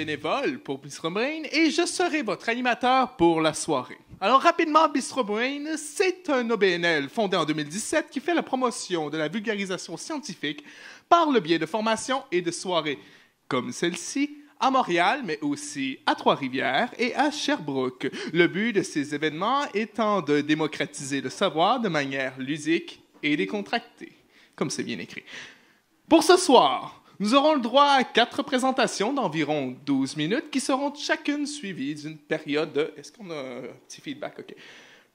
bénévole pour Bistro Brain et je serai votre animateur pour la soirée. Alors rapidement, Bistro Brain, c'est un OBNL fondé en 2017 qui fait la promotion de la vulgarisation scientifique par le biais de formations et de soirées comme celle-ci à Montréal, mais aussi à Trois-Rivières et à Sherbrooke. Le but de ces événements étant de démocratiser le savoir de manière ludique et décontractée, comme c'est bien écrit. Pour ce soir, nous aurons le droit à 4 présentations d'environ 12 minutes qui seront chacune suivies d'une période de... Est-ce qu'on a un petit feedback? OK.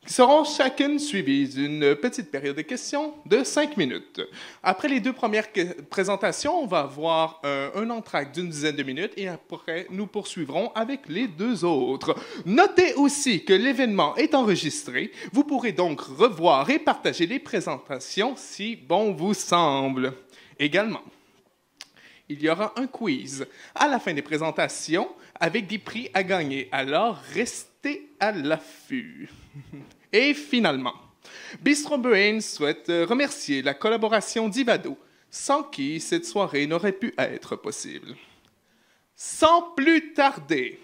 Qui seront chacune suivies d'une petite période de questions de 5 minutes. Après les 2 premières présentations, on va avoir un entracte d'une dizaine de minutes et après, nous poursuivrons avec les 2 autres. Notez aussi que l'événement est enregistré. Vous pourrez donc revoir et partager les présentations si bon vous semble. Également, il y aura un quiz à la fin des présentations avec des prix à gagner. Alors, restez à l'affût. Et finalement, Bistro Brain souhaite remercier la collaboration d'Ivado, sans qui cette soirée n'aurait pu être possible. Sans plus tarder,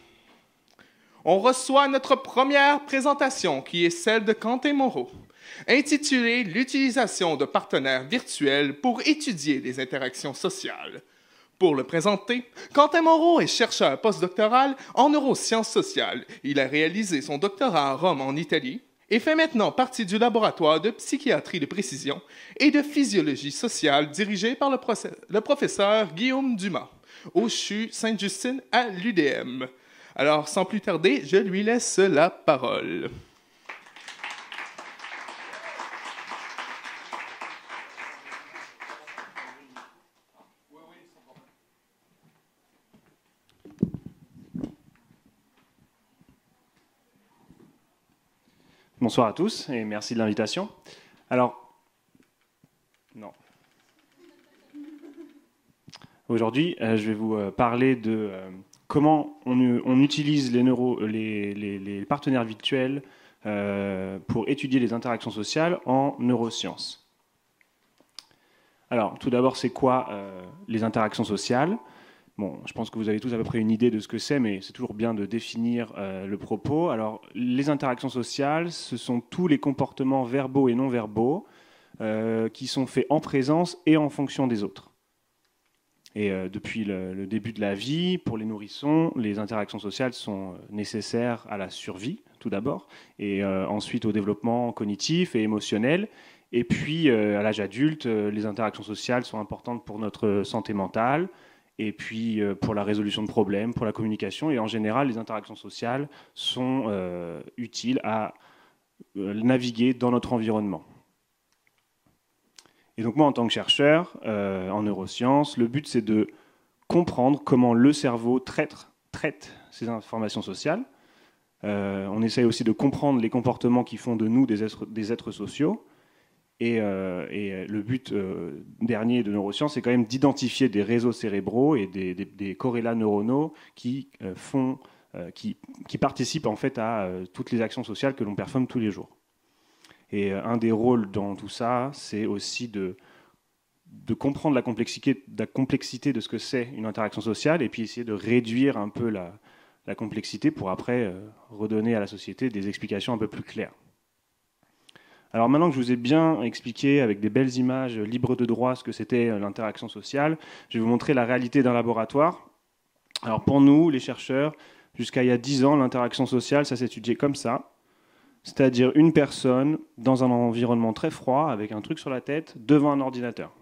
on reçoit notre première présentation qui est celle de Quentin Moreau, intitulée « L'utilisation de partenaires virtuels pour étudier les interactions sociales ». Pour le présenter, Quentin Moreau est chercheur postdoctoral en neurosciences sociales. Il a réalisé son doctorat à Rome en Italie et fait maintenant partie du laboratoire de psychiatrie de précision et de physiologie sociale dirigé par le professeur Guillaume Dumas au CHU Sainte-Justine à l'UDM. Alors, sans plus tarder, je lui laisse la parole. Bonsoir à tous et merci de l'invitation. Alors, non. Aujourd'hui, je vais vous parler de comment on utilise les partenaires virtuels pour étudier les interactions sociales en neurosciences. Alors, tout d'abord, c'est quoi les interactions sociales ? Bon, je pense que vous avez tous à peu près une idée de ce que c'est, mais c'est toujours bien de définir le propos. Alors, les interactions sociales, ce sont tous les comportements verbaux et non verbaux qui sont faits en présence et en fonction des autres. Et depuis le début de la vie, pour les nourrissons, les interactions sociales sont nécessaires à la survie, tout d'abord, et ensuite au développement cognitif et émotionnel. Et puis, à l'âge adulte, les interactions sociales sont importantes pour notre santé mentale, et puis pour la résolution de problèmes, pour la communication. Et en général, les interactions sociales sont utiles à naviguer dans notre environnement. Et donc moi, en tant que chercheur en neurosciences, le but, c'est de comprendre comment le cerveau traite ces informations sociales. On essaye aussi de comprendre les comportements qui font de nous des êtres sociaux. Et le but dernier de neurosciences, c'est quand même d'identifier des réseaux cérébraux et des corrélats neuronaux qui participent en fait à toutes les actions sociales que l'on performe tous les jours. Et un des rôles dans tout ça, c'est aussi de comprendre la complexité de ce que c'est une interaction sociale et puis essayer de réduire un peu la complexité pour après redonner à la société des explications un peu plus claires. Alors maintenant que je vous ai bien expliqué avec des belles images libres de droit ce que c'était l'interaction sociale, je vais vous montrer la réalité d'un laboratoire. Alors pour nous, les chercheurs, jusqu'à il y a 10 ans, l'interaction sociale, ça s'étudiait comme ça. C'est-à-dire une personne dans un environnement très froid, avec un truc sur la tête, devant un ordinateur.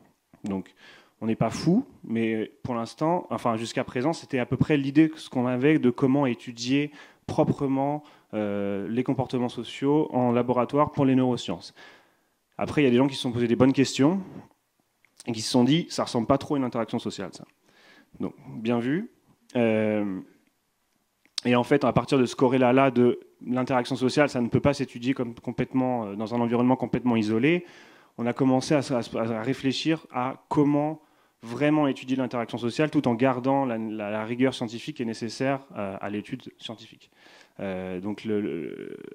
Donc on n'est pas fou, mais pour l'instant, enfin jusqu'à présent, c'était à peu près l'idée ce qu'on avait de comment étudier proprement les comportements sociaux en laboratoire pour les neurosciences. Après, il y a des gens qui se sont posés des bonnes questions et qui se sont dit, ça ressemble pas trop à une interaction sociale, ça. Donc, bien vu. Et en fait, à partir de ce corrélat-là de l'interaction sociale, ça ne peut pas s'étudier complètement dans un environnement complètement isolé. On a commencé à réfléchir à comment vraiment étudier l'interaction sociale tout en gardant la rigueur scientifique qui est nécessaire à l'étude scientifique. Donc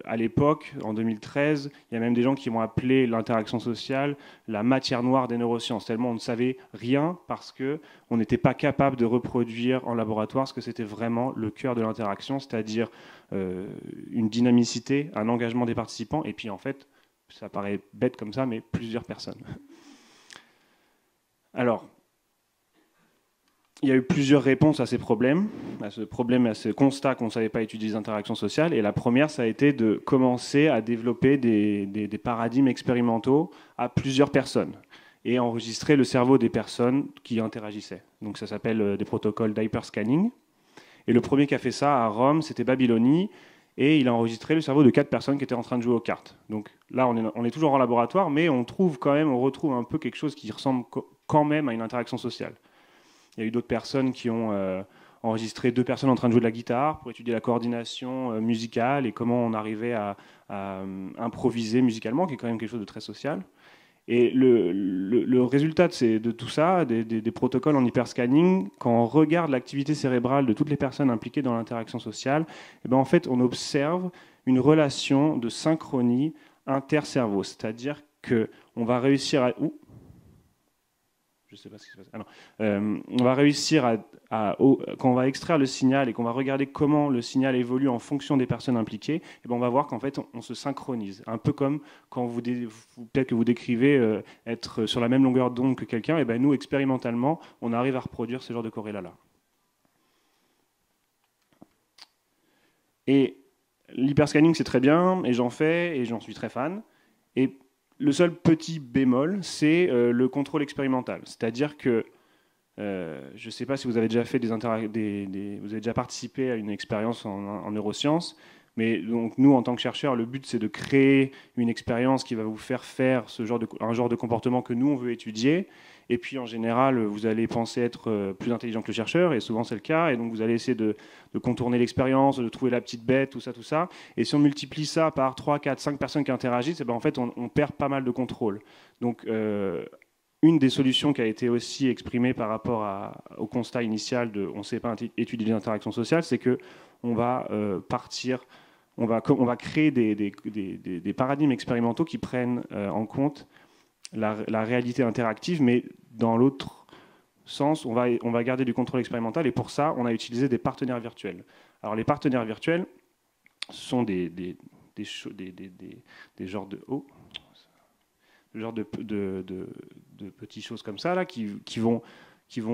à l'époque, en 2013, il y a même des gens qui ont appelé l'interaction sociale la matière noire des neurosciences, tellement on ne savait rien parce qu'on n'était pas capable de reproduire en laboratoire ce que c'était vraiment le cœur de l'interaction, c'est-à-dire une dynamicité, un engagement des participants, et puis en fait, ça paraît bête comme ça, mais plusieurs personnes. Alors, il y a eu plusieurs réponses à ces problèmes, à ce constat qu'on ne savait pas étudier les interactions sociales. Et la première, ça a été de commencer à développer des paradigmes expérimentaux à plusieurs personnes et enregistrer le cerveau des personnes qui interagissaient. Donc ça s'appelle des protocoles d'hyperscanning. Et le premier qui a fait ça à Rome, c'était Babyloni, et il a enregistré le cerveau de 4 personnes qui étaient en train de jouer aux cartes. Donc là, on est toujours en laboratoire, mais on retrouve un peu quelque chose qui ressemble quand même à une interaction sociale. Il y a eu d'autres personnes qui ont enregistré 2 personnes en train de jouer de la guitare pour étudier la coordination musicale et comment on arrivait à improviser musicalement, qui est quand même quelque chose de très social. Et le résultat de tout ça, des protocoles en hyperscanning, quand on regarde l'activité cérébrale de toutes les personnes impliquées dans l'interaction sociale, eh ben en fait, on observe une relation de synchronie intercerveau, c'est-à-dire qu'on va réussir à... Je sais pas ce qui se passe. Ah non. On va réussir quand on va extraire le signal et qu'on va regarder comment le signal évolue en fonction des personnes impliquées, et ben on va voir qu'en fait on se synchronise. Un peu comme quand peut-être que vous décrivez être sur la même longueur d'onde que quelqu'un, et ben nous expérimentalement on arrive à reproduire ce genre de corrélat-là. Et l'hyperscanning c'est très bien, et j'en fais, et j'en suis très fan. Et le seul petit bémol, c'est le contrôle expérimental. C'est-à-dire que, je ne sais pas si vous avez déjà fait vous avez déjà participé à une expérience en neurosciences, mais donc nous, en tant que chercheurs, le but, c'est de créer une expérience qui va vous faire faire un genre de comportement que nous, on veut étudier. Et puis, en général, vous allez penser être plus intelligent que le chercheur, et souvent c'est le cas, et donc vous allez essayer de contourner l'expérience, de trouver la petite bête, tout ça. Et si on multiplie ça par 3, 4, 5 personnes qui interagissent, et ben en fait, on perd pas mal de contrôle. Donc, une des solutions qui a été aussi exprimée par rapport au constat initial de on ne sait pas étudier les interactions sociales, c'est qu'on va on va créer des paradigmes expérimentaux qui prennent en compte la réalité interactive, mais dans l'autre sens, on va garder du contrôle expérimental, et pour ça, on a utilisé des partenaires virtuels. Alors, les partenaires virtuels sont des genres de petites choses comme ça, là, qui vont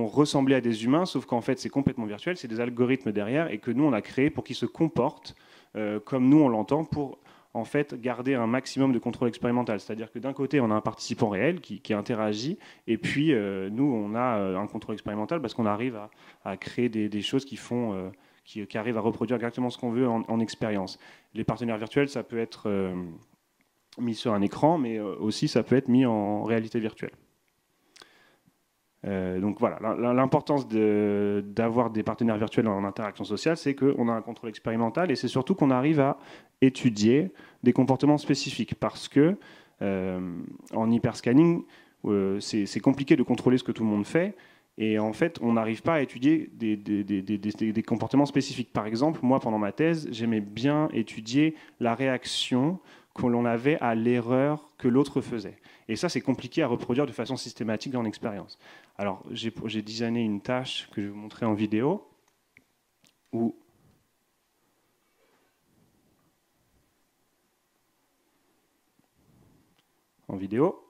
ressembler à des humains, sauf qu'en fait, c'est complètement virtuel, c'est des algorithmes derrière, et que nous, on a créé pour qu'ils se comportent comme nous, on l'entend, pour en fait, garder un maximum de contrôle expérimental. C'est-à-dire que d'un côté, on a un participant réel qui interagit, et puis nous, on a un contrôle expérimental parce qu'on arrive à créer des choses qui arrivent à reproduire exactement ce qu'on veut en expérience. Les partenaires virtuels, ça peut être mis sur un écran, mais aussi ça peut être mis en réalité virtuelle. Donc voilà, l'importance d'avoir des partenaires virtuels en interaction sociale, c'est qu'on a un contrôle expérimental, et c'est surtout qu'on arrive à étudier des comportements spécifiques, parce que en hyperscanning, c'est compliqué de contrôler ce que tout le monde fait, et en fait, on n'arrive pas à étudier des comportements spécifiques. Par exemple, moi, pendant ma thèse, j'aimais bien étudier la réaction que l'on avait à l'erreur que l'autre faisait. Et ça, c'est compliqué à reproduire de façon systématique dans l'expérience. Alors, j'ai designé une tâche que je vais vous montrer en vidéo, où en vidéo.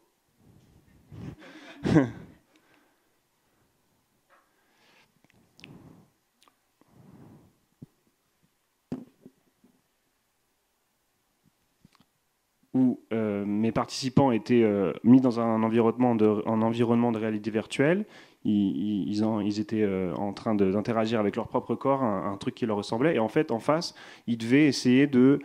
Où mes participants étaient mis dans un environnement de réalité virtuelle. Ils étaient en train d'interagir avec leur propre corps, un truc qui leur ressemblait. Et en fait, en face, ils devaient essayer de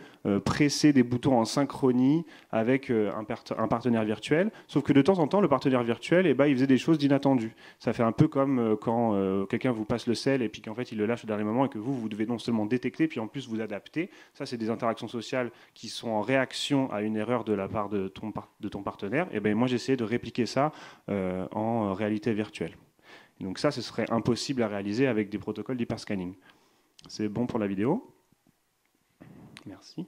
presser des boutons en synchronie avec un partenaire virtuel. Sauf que de temps en temps, le partenaire virtuel, il faisait des choses d'inattendues. Ça fait un peu comme quand quelqu'un vous passe le sel et puis qu'en fait, il le lâche au dernier moment et que vous devez non seulement détecter, puis en plus vous adapter. Ça, c'est des interactions sociales qui sont en réaction à une erreur de la part de ton partenaire. Et moi, j'ai essayé de répliquer ça en réalité virtuelle. Donc ça, ce serait impossible à réaliser avec des protocoles d'hyperscanning. C'est bon pour la vidéo. Merci.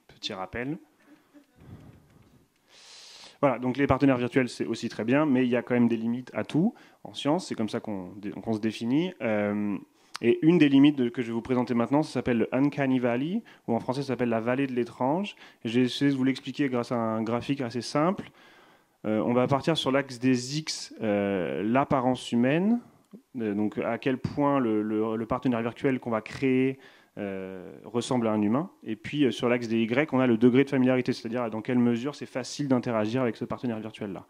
Petit rappel. Voilà, donc les partenaires virtuels, c'est aussi très bien, mais il y a quand même des limites à tout en science, c'est comme ça qu'on se définit. Et une des limites que je vais vous présenter maintenant, ça s'appelle le Uncanny Valley, ou en français ça s'appelle la vallée de l'étrange. J'ai essayé de vous l'expliquer grâce à un graphique assez simple. On va partir sur l'axe des X, l'apparence humaine, donc à quel point le partenaire virtuel qu'on va créer ressemble à un humain. Et puis sur l'axe des Y, on a le degré de familiarité, c'est-à-dire dans quelle mesure c'est facile d'interagir avec ce partenaire virtuel-là.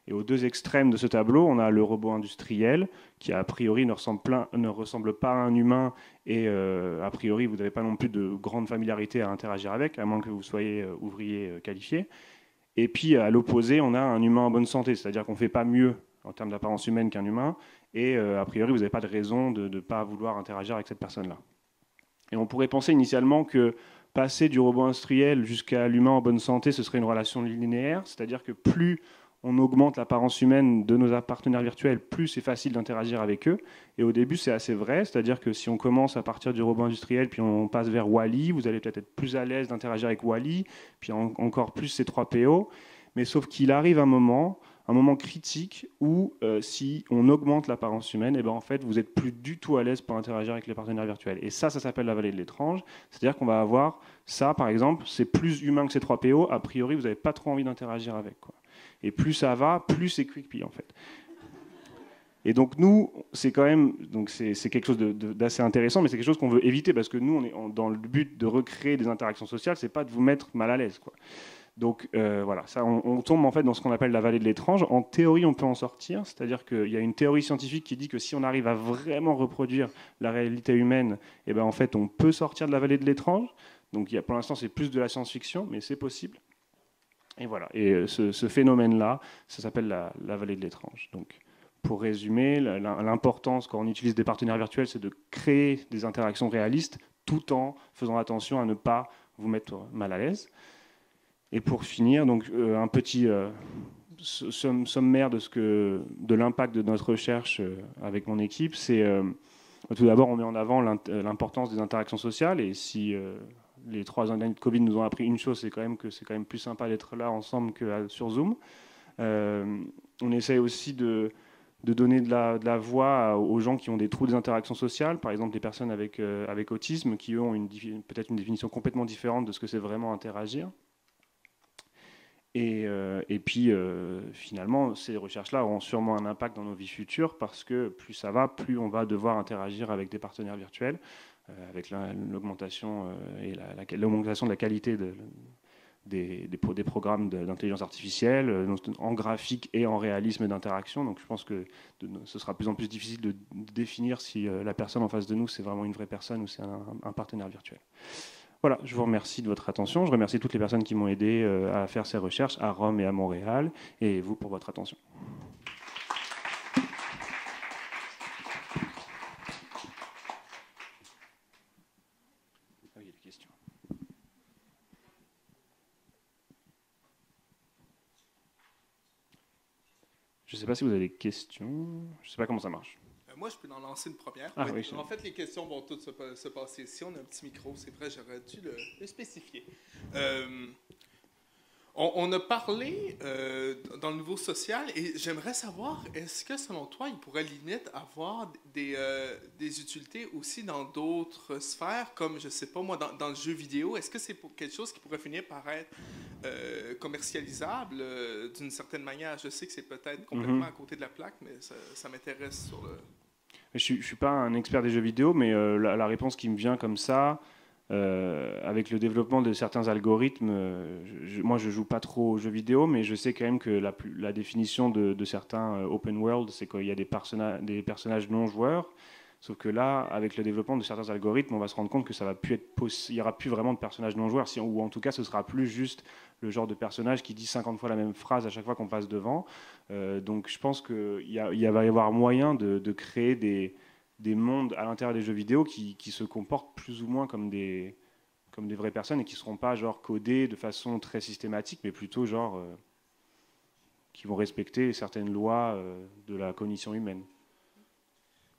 Et aux deux extrêmes de ce tableau, on a le robot industriel qui a priori ne ressemble pas à un humain et a priori vous n'avez pas non plus de grande familiarité à interagir avec, à moins que vous soyez ouvrier qualifié. Et puis à l'opposé, on a un humain en bonne santé, c'est-à-dire qu'on ne fait pas mieux en termes d'apparence humaine qu'un humain et a priori vous n'avez pas de raison de ne pas vouloir interagir avec cette personne-là. Et on pourrait penser initialement que passer du robot industriel jusqu'à l'humain en bonne santé, ce serait une relation linéaire, c'est-à-dire que plus on augmente l'apparence humaine de nos partenaires virtuels, plus c'est facile d'interagir avec eux. Et au début, c'est assez vrai, c'est-à-dire que si on commence à partir du robot industriel, puis on passe vers Wall-E, vous allez peut-être être plus à l'aise d'interagir avec Wall-E, puis encore plus C3PO. Mais sauf qu'il arrive un moment critique où si on augmente l'apparence humaine, et ben en fait, vous n'êtes plus du tout à l'aise pour interagir avec les partenaires virtuels. Et ça s'appelle la vallée de l'étrange. C'est-à-dire qu'on va avoir ça, par exemple, c'est plus humain que C3PO. A priori, vous n'avez pas trop envie d'interagir avec, quoi. Et plus ça va, plus c'est quick-pee, en fait. Et donc nous, c'est quand même, donc c'est quelque chose d'assez intéressant, mais c'est quelque chose qu'on veut éviter parce que nous, on est dans le but de recréer des interactions sociales, c'est pas de vous mettre mal à l'aise, quoi. Donc voilà, ça, on tombe en fait dans ce qu'on appelle la vallée de l'étrange. En théorie, on peut en sortir, c'est-à-dire qu'il y a une théorie scientifique qui dit que si on arrive à vraiment reproduire la réalité humaine, et ben en fait, on peut sortir de la vallée de l'étrange. Donc pour l'instant, c'est plus de la science-fiction, mais c'est possible. Et voilà. Et ce phénomène-là, ça s'appelle la vallée de l'étrange. Donc, pour résumer, l'importance quand on utilise des partenaires virtuels, c'est de créer des interactions réalistes, tout en faisant attention à ne pas vous mettre mal à l'aise. Et pour finir, donc un petit sommaire de l'impact de notre recherche avec mon équipe, c'est tout d'abord on met en avant l'importance des interactions sociales. Et si les 3 années de Covid nous ont appris une chose, c'est quand même que c'est quand même plus sympa d'être là ensemble que sur Zoom. On essaye aussi de donner de la voix aux gens qui ont des troubles des interactions sociales, par exemple des personnes avec autisme, qui eux ont peut-être une définition complètement différente de ce que c'est vraiment interagir. Et puis, finalement, ces recherches-là auront sûrement un impact dans nos vies futures parce que plus ça va, plus on va devoir interagir avec des partenaires virtuels, avec l'augmentation et l'augmentation de la qualité des programmes d'intelligence artificielle, en graphique et en réalisme d'interaction. Donc je pense que ce sera de plus en plus difficile de définir si la personne en face de nous, c'est vraiment une vraie personne ou c'est un partenaire virtuel. Voilà, je vous remercie de votre attention. Je remercie toutes les personnes qui m'ont aidé à faire ces recherches à Rome et à Montréal, et vous pour votre attention. Ah oui, il y a des questions. Je ne sais pas si vous avez des questions. Je ne sais pas comment ça marche. Moi, je peux en lancer une première. Ah, oui. Oui, en fait, les questions vont toutes se passer ici. On a un petit micro, c'est vrai, j'aurais dû le spécifier. On a parlé dans le niveau social et j'aimerais savoir, est-ce que selon toi, il pourrait limite avoir des utilités aussi dans d'autres sphères, comme, je ne sais pas moi, dans le jeu vidéo? Est-ce que c'est quelque chose qui pourrait finir par être commercialisable d'une certaine manière? Je sais que c'est peut-être complètement à côté de la plaque, mais ça m'intéresse sur le... Je ne suis pas un expert des jeux vidéo, mais la réponse qui me vient comme ça, avec le développement de certains algorithmes, moi je joue pas trop aux jeux vidéo, mais je sais quand même que la définition de certains open world, c'est qu'il y a des personnages non joueurs. Sauf que là, avec le développement de certains algorithmes, on va se rendre compte que ça va plus être il n'y aura plus vraiment de personnages non joueurs, ou en tout cas, ce sera plus juste le genre de personnage qui dit 50 fois la même phrase à chaque fois qu'on passe devant. Donc, je pense qu'il va y avoir moyen de créer des mondes à l'intérieur des jeux vidéo qui se comportent plus ou moins comme des vraies personnes et qui ne seront pas genre codés de façon très systématique, mais plutôt genre qui vont respecter certaines lois de la cognition humaine.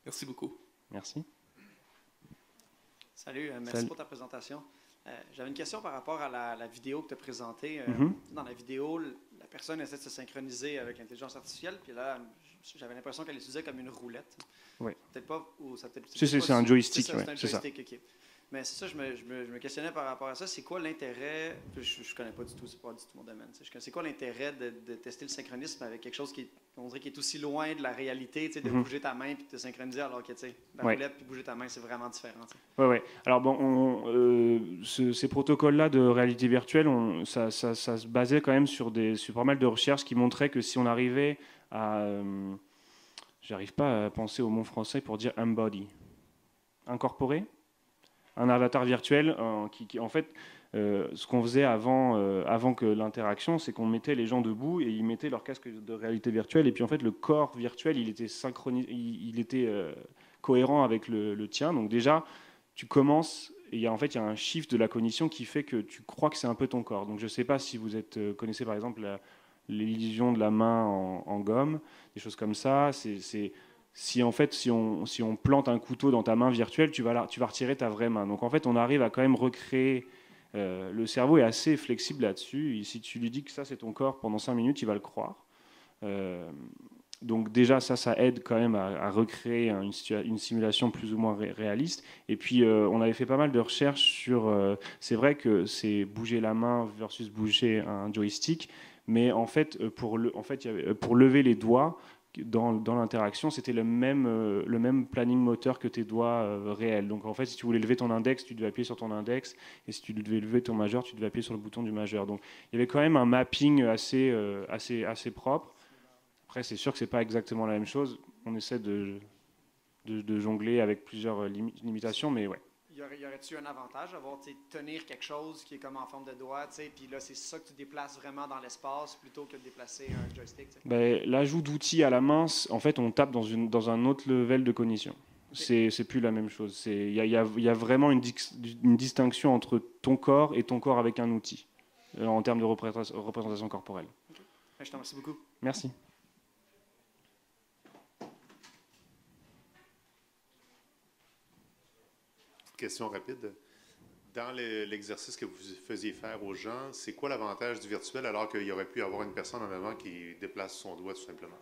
Merci beaucoup. Merci. Salut, merci Salut. pour ta présentation. J'avais une question par rapport à la vidéo que tu as présentée. Dans la vidéo, la personne essaie de se synchroniser avec l'intelligence artificielle, puis là, j'avais l'impression qu'elle l'utilisait comme une roulette. Oui. Peut-être pas. Ou ça peut-être. C'est un joystick. C'est un joystick, ok. Mais c'est ça, je me questionnais par rapport à ça. C'est quoi l'intérêt? Je ne connais pas du tout, c'est pas du tout mon domaine. C'est quoi l'intérêt de tester le synchronisme avec quelque chose on dirait qui est aussi loin de la réalité, de bouger ta main et de te synchroniser, alors que la roulette puis bouger ta main, c'est vraiment différent. Oui. Alors bon, ces protocoles-là de réalité virtuelle, ça se basait quand même sur pas mal de recherches qui montraient que si on arrivait à... j'arrive pas à penser au mot français pour dire embody. Incorporer un avatar virtuel qui en fait, ce qu'on faisait avant que l'interaction, c'est qu'on mettait les gens debout et ils mettaient leur casque de réalité virtuelle et puis en fait le corps virtuel, il était synchronisé, il était cohérent avec le tien. Donc déjà, tu commences et il y a un shift de la cognition qui fait que tu crois que c'est un peu ton corps. Donc je ne sais pas si vous connaissez par exemple l'illusion de la main en gomme, des choses comme ça. Si on plante un couteau dans ta main virtuelle, tu vas retirer ta vraie main. Donc en fait, on arrive à quand même recréer. Le cerveau est assez flexible là-dessus. Et si tu lui dis que ça c'est ton corps pendant 5 minutes, il va le croire. Donc déjà ça aide quand même à recréer une simulation plus ou moins réaliste. Et puis on avait fait pas mal de recherches sur. C'est vrai que c'est bouger la main versus bouger un joystick, mais en fait pour lever les doigts. Dans l'interaction, c'était le même planning moteur que tes doigts réels. Donc en fait, si tu voulais lever ton index, tu devais appuyer sur ton index, et si tu devais lever ton majeur, tu devais appuyer sur le bouton du majeur. Donc il y avait quand même un mapping assez propre. Après, c'est sûr que c'est pas exactement la même chose. On essaie de jongler avec plusieurs limitations, mais ouais. Y aurait-tu un avantage d'avoir tenir quelque chose qui est comme en forme de doigt, puis là c'est ça que tu déplaces vraiment dans l'espace plutôt que de déplacer un joystick? L'ajout d'outils à la main, en fait, on tape dans un autre level de cognition. Okay. C'est plus la même chose. Il y a vraiment une distinction entre ton corps et ton corps avec un outil en termes de représentation corporelle. Okay. Je te remercie beaucoup. Merci. Question rapide. Dans l'exercice que vous faisiez faire aux gens, c'est quoi l'avantage du virtuel alors qu'il y aurait pu y avoir une personne en avant qui déplace son doigt tout simplement?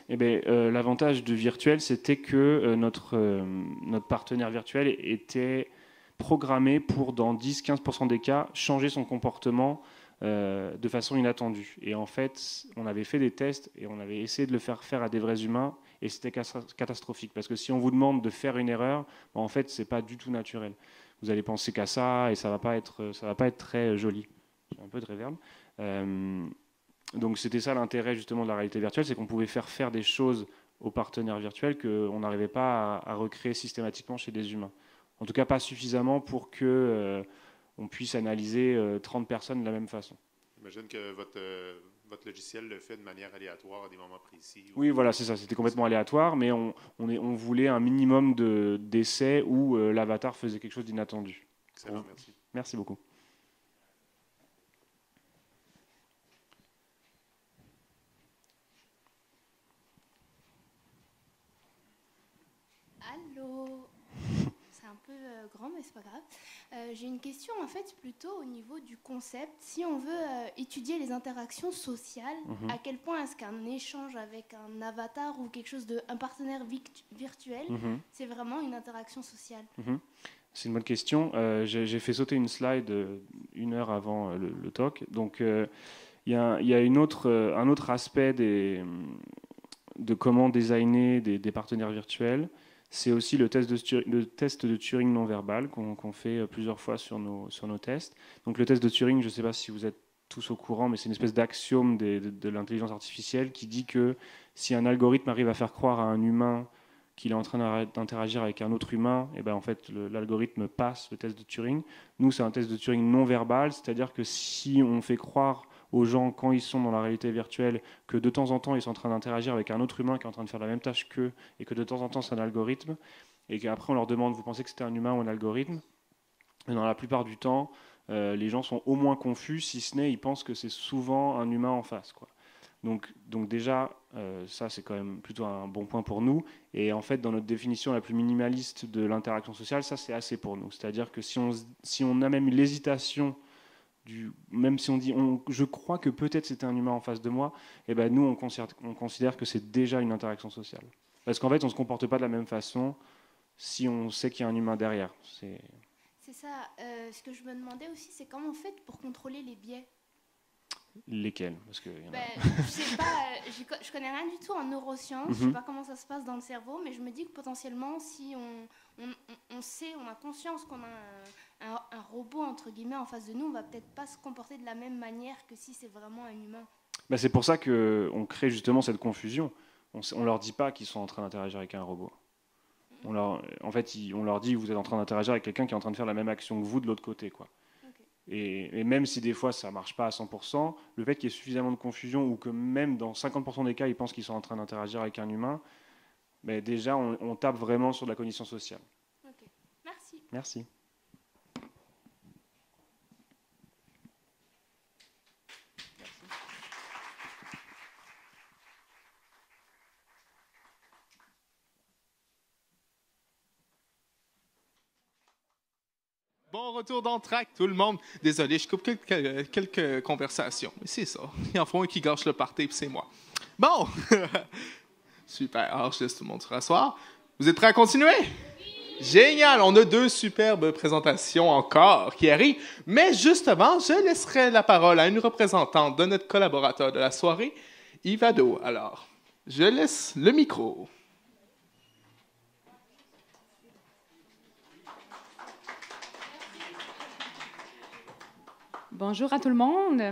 Eh bien, l'avantage du virtuel, c'était que notre partenaire virtuel était programmé pour, dans 10-15% des cas, changer son comportement de façon inattendue. Et en fait, on avait fait des tests et on avait essayé de le faire à des vrais humains et c'était catastrophique. Parce que si on vous demande de faire une erreur, en fait, ce n'est pas du tout naturel. Vous allez penser qu'à ça et ça va pas être très joli. J'ai un peu de réverb. Donc c'était ça l'intérêt justement de la réalité virtuelle, c'est qu'on pouvait faire des choses aux partenaires virtuels qu'on n'arrivait pas à recréer systématiquement chez des humains. En tout cas, pas suffisamment pour que on puisse analyser 30 personnes de la même façon. J'imagine que votre logiciel le fait de manière aléatoire à des moments précis. Oui, voilà, c'est ça. C'était complètement aléatoire, mais on voulait un minimum d'essais où l'avatar faisait quelque chose d'inattendu. Excellent, merci. Merci beaucoup. Allô. C'est un peu grand, mais c'est pas grave. J'ai une question en fait plutôt au niveau du concept. Si on veut étudier les interactions sociales, à quel point est-ce qu'un échange avec un avatar ou quelque chose un partenaire virtuel, c'est vraiment une interaction sociale? C'est une bonne question. J'ai fait sauter une slide 1 heure avant le talk. Donc il y a un autre aspect de comment designer des partenaires virtuels. C'est aussi le test de Turing non verbal qu'on fait plusieurs fois sur nos tests. Donc le test de Turing, je ne sais pas si vous êtes tous au courant, mais c'est une espèce d'axiome de l'intelligence artificielle qui dit que si un algorithme arrive à faire croire à un humain qu'il est en train d'interagir avec un autre humain, et ben en fait l'algorithme passe le test de Turing. Nous, c'est un test de Turing non verbal, c'est-à-dire que si on fait croire aux gens, quand ils sont dans la réalité virtuelle, que de temps en temps, ils sont en train d'interagir avec un autre humain qui est en train de faire la même tâche qu'eux, et que de temps en temps, c'est un algorithme, et qu'après, on leur demande, vous pensez que c'était un humain ou un algorithme? Et dans la plupart du temps, les gens sont au moins confus, si ce n'est, ils pensent que c'est souvent un humain en face, quoi. Donc déjà, ça, c'est quand même plutôt un bon point pour nous. Et en fait, dans notre définition la plus minimaliste de l'interaction sociale, ça, c'est assez pour nous. C'est-à-dire que si on a même l'hésitation, même si on dit je crois que peut-être c'était un humain en face de moi, et ben nous, on considère que c'est déjà une interaction sociale. Parce qu'en fait, on ne se comporte pas de la même façon si on sait qu'il y a un humain derrière. C'est ça. Ce que je me demandais aussi, c'est comment on fait pour contrôler les biais. Lesquels? Parce que je sais pas, je connais rien du tout en neurosciences, je sais pas comment ça se passe dans le cerveau, mais je me dis que potentiellement, si on sait, on a conscience qu'on a un robot entre guillemets en face de nous, on va peut-être pas se comporter de la même manière que si c'est vraiment un humain. C'est pour ça qu'on crée justement cette confusion. On leur dit pas qu'ils sont en train d'interagir avec un robot. On leur dit vous êtes en train d'interagir avec quelqu'un qui est en train de faire la même action que vous de l'autre côté, quoi. Et même si des fois ça ne marche pas à 100%, le fait qu'il y ait suffisamment de confusion ou que même dans 50% des cas, ils pensent qu'ils sont en train d'interagir avec un humain, déjà on tape vraiment sur la cognition sociale. Ok, merci. Merci. Bon retour d'entraque, tout le monde. Désolé, je coupe quelques conversations. Mais c'est ça. Il y en a un qui gâche le party, puis c'est moi. Bon! Super. Alors, je laisse tout le monde se rasseoir. Vous êtes prêts à continuer? Oui. Génial! On a 2 superbes présentations encore qui arrivent. Mais justement, je laisserai la parole à une représentante de notre collaborateur de la soirée, Ivado. Alors, je laisse le micro. Bonjour à tout le monde.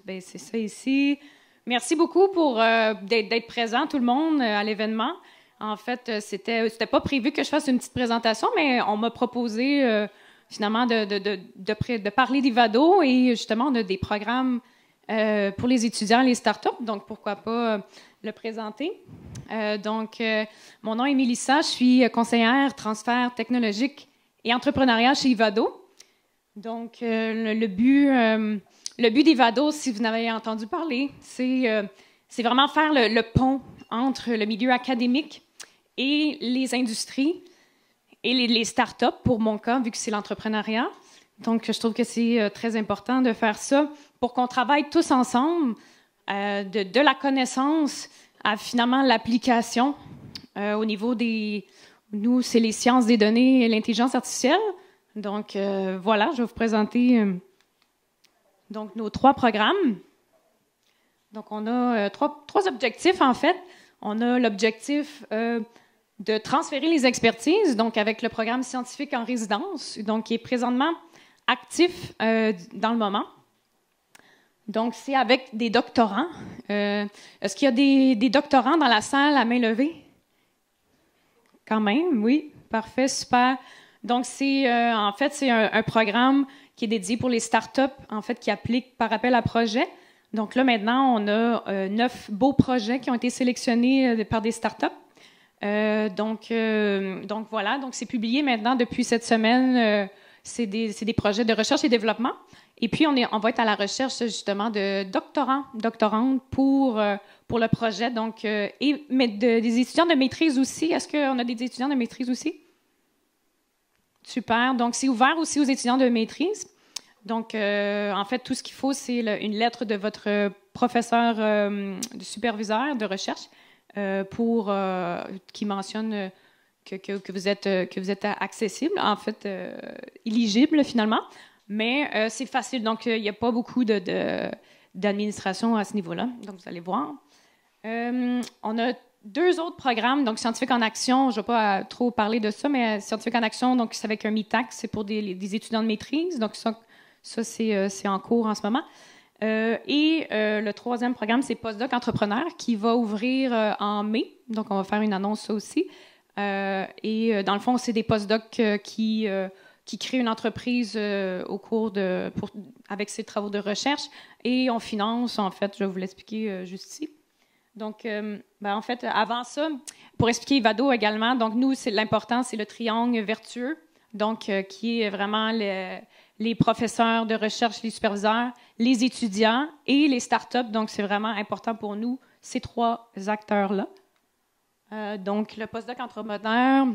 C'est ça ici. Merci beaucoup pour d'être présent, tout le monde, à l'événement. En fait, c'était pas prévu que je fasse une petite présentation, mais on m'a proposé finalement de parler d'Ivado et justement, on a des programmes pour les étudiants, les startups, donc pourquoi pas le présenter. Mon nom est Mélissa, je suis conseillère transfert technologique et entrepreneuriat chez Ivado. Donc, le but d'Ivado, si vous n'avez entendu parler, c'est vraiment faire le pont entre le milieu académique et les industries et les startups, pour mon cas, vu que c'est l'entrepreneuriat. Donc, je trouve que c'est très important de faire ça pour qu'on travaille tous ensemble de la connaissance à finalement l'application au niveau des... Nous, c'est les sciences des données et l'intelligence artificielle. Donc, voilà, je vais vous présenter donc, nos 3 programmes. Donc, on a 3 objectifs, en fait. On a l'objectif de transférer les expertises, donc avec le programme scientifique en résidence, donc qui est présentement actif dans le moment. Donc, c'est avec des doctorants. Est-ce qu'il y a des doctorants dans la salle à main levée? Quand même, oui. Parfait, super. Donc, c'est un programme qui est dédié pour les startups, en fait, qui appliquent par appel à projet. Donc là, maintenant, on a 9 beaux projets qui ont été sélectionnés par des startups. Donc voilà, donc c'est publié maintenant depuis cette semaine. C'est des projets de recherche et développement. Et puis, on va être à la recherche, justement, de doctorantes pour le projet. Donc, mais des étudiants de maîtrise aussi. Est-ce qu'on a des étudiants de maîtrise aussi? Super. Donc, c'est ouvert aussi aux étudiants de maîtrise. Donc, en fait, tout ce qu'il faut, c'est une lettre de votre professeur de superviseur de recherche qui mentionne que vous êtes accessible, en fait, éligible finalement. Mais c'est facile. Donc, il n'y a pas beaucoup d'administration à ce niveau-là. Donc, vous allez voir. On a 2 autres programmes, donc Scientifique en action, je ne vais pas trop parler de ça, mais Scientifique en action, donc c'est avec un MITAC, c'est pour des étudiants de maîtrise, donc ça c'est en cours en ce moment. Et le 3e programme, c'est Postdoc Entrepreneur, qui va ouvrir en mai, donc on va faire une annonce ça aussi. Et dans le fond, c'est des postdocs qui créent une entreprise au cours avec ses travaux de recherche. Et on finance, en fait, je vais vous l'expliquer juste ici. Donc, en fait, avant ça, pour expliquer Ivado également, donc nous, l'important, c'est le triangle vertueux, donc qui est vraiment les professeurs de recherche, les superviseurs, les étudiants et les startups. Donc, c'est vraiment important pour nous, ces 3 acteurs-là. Donc, le postdoc entrepreneur,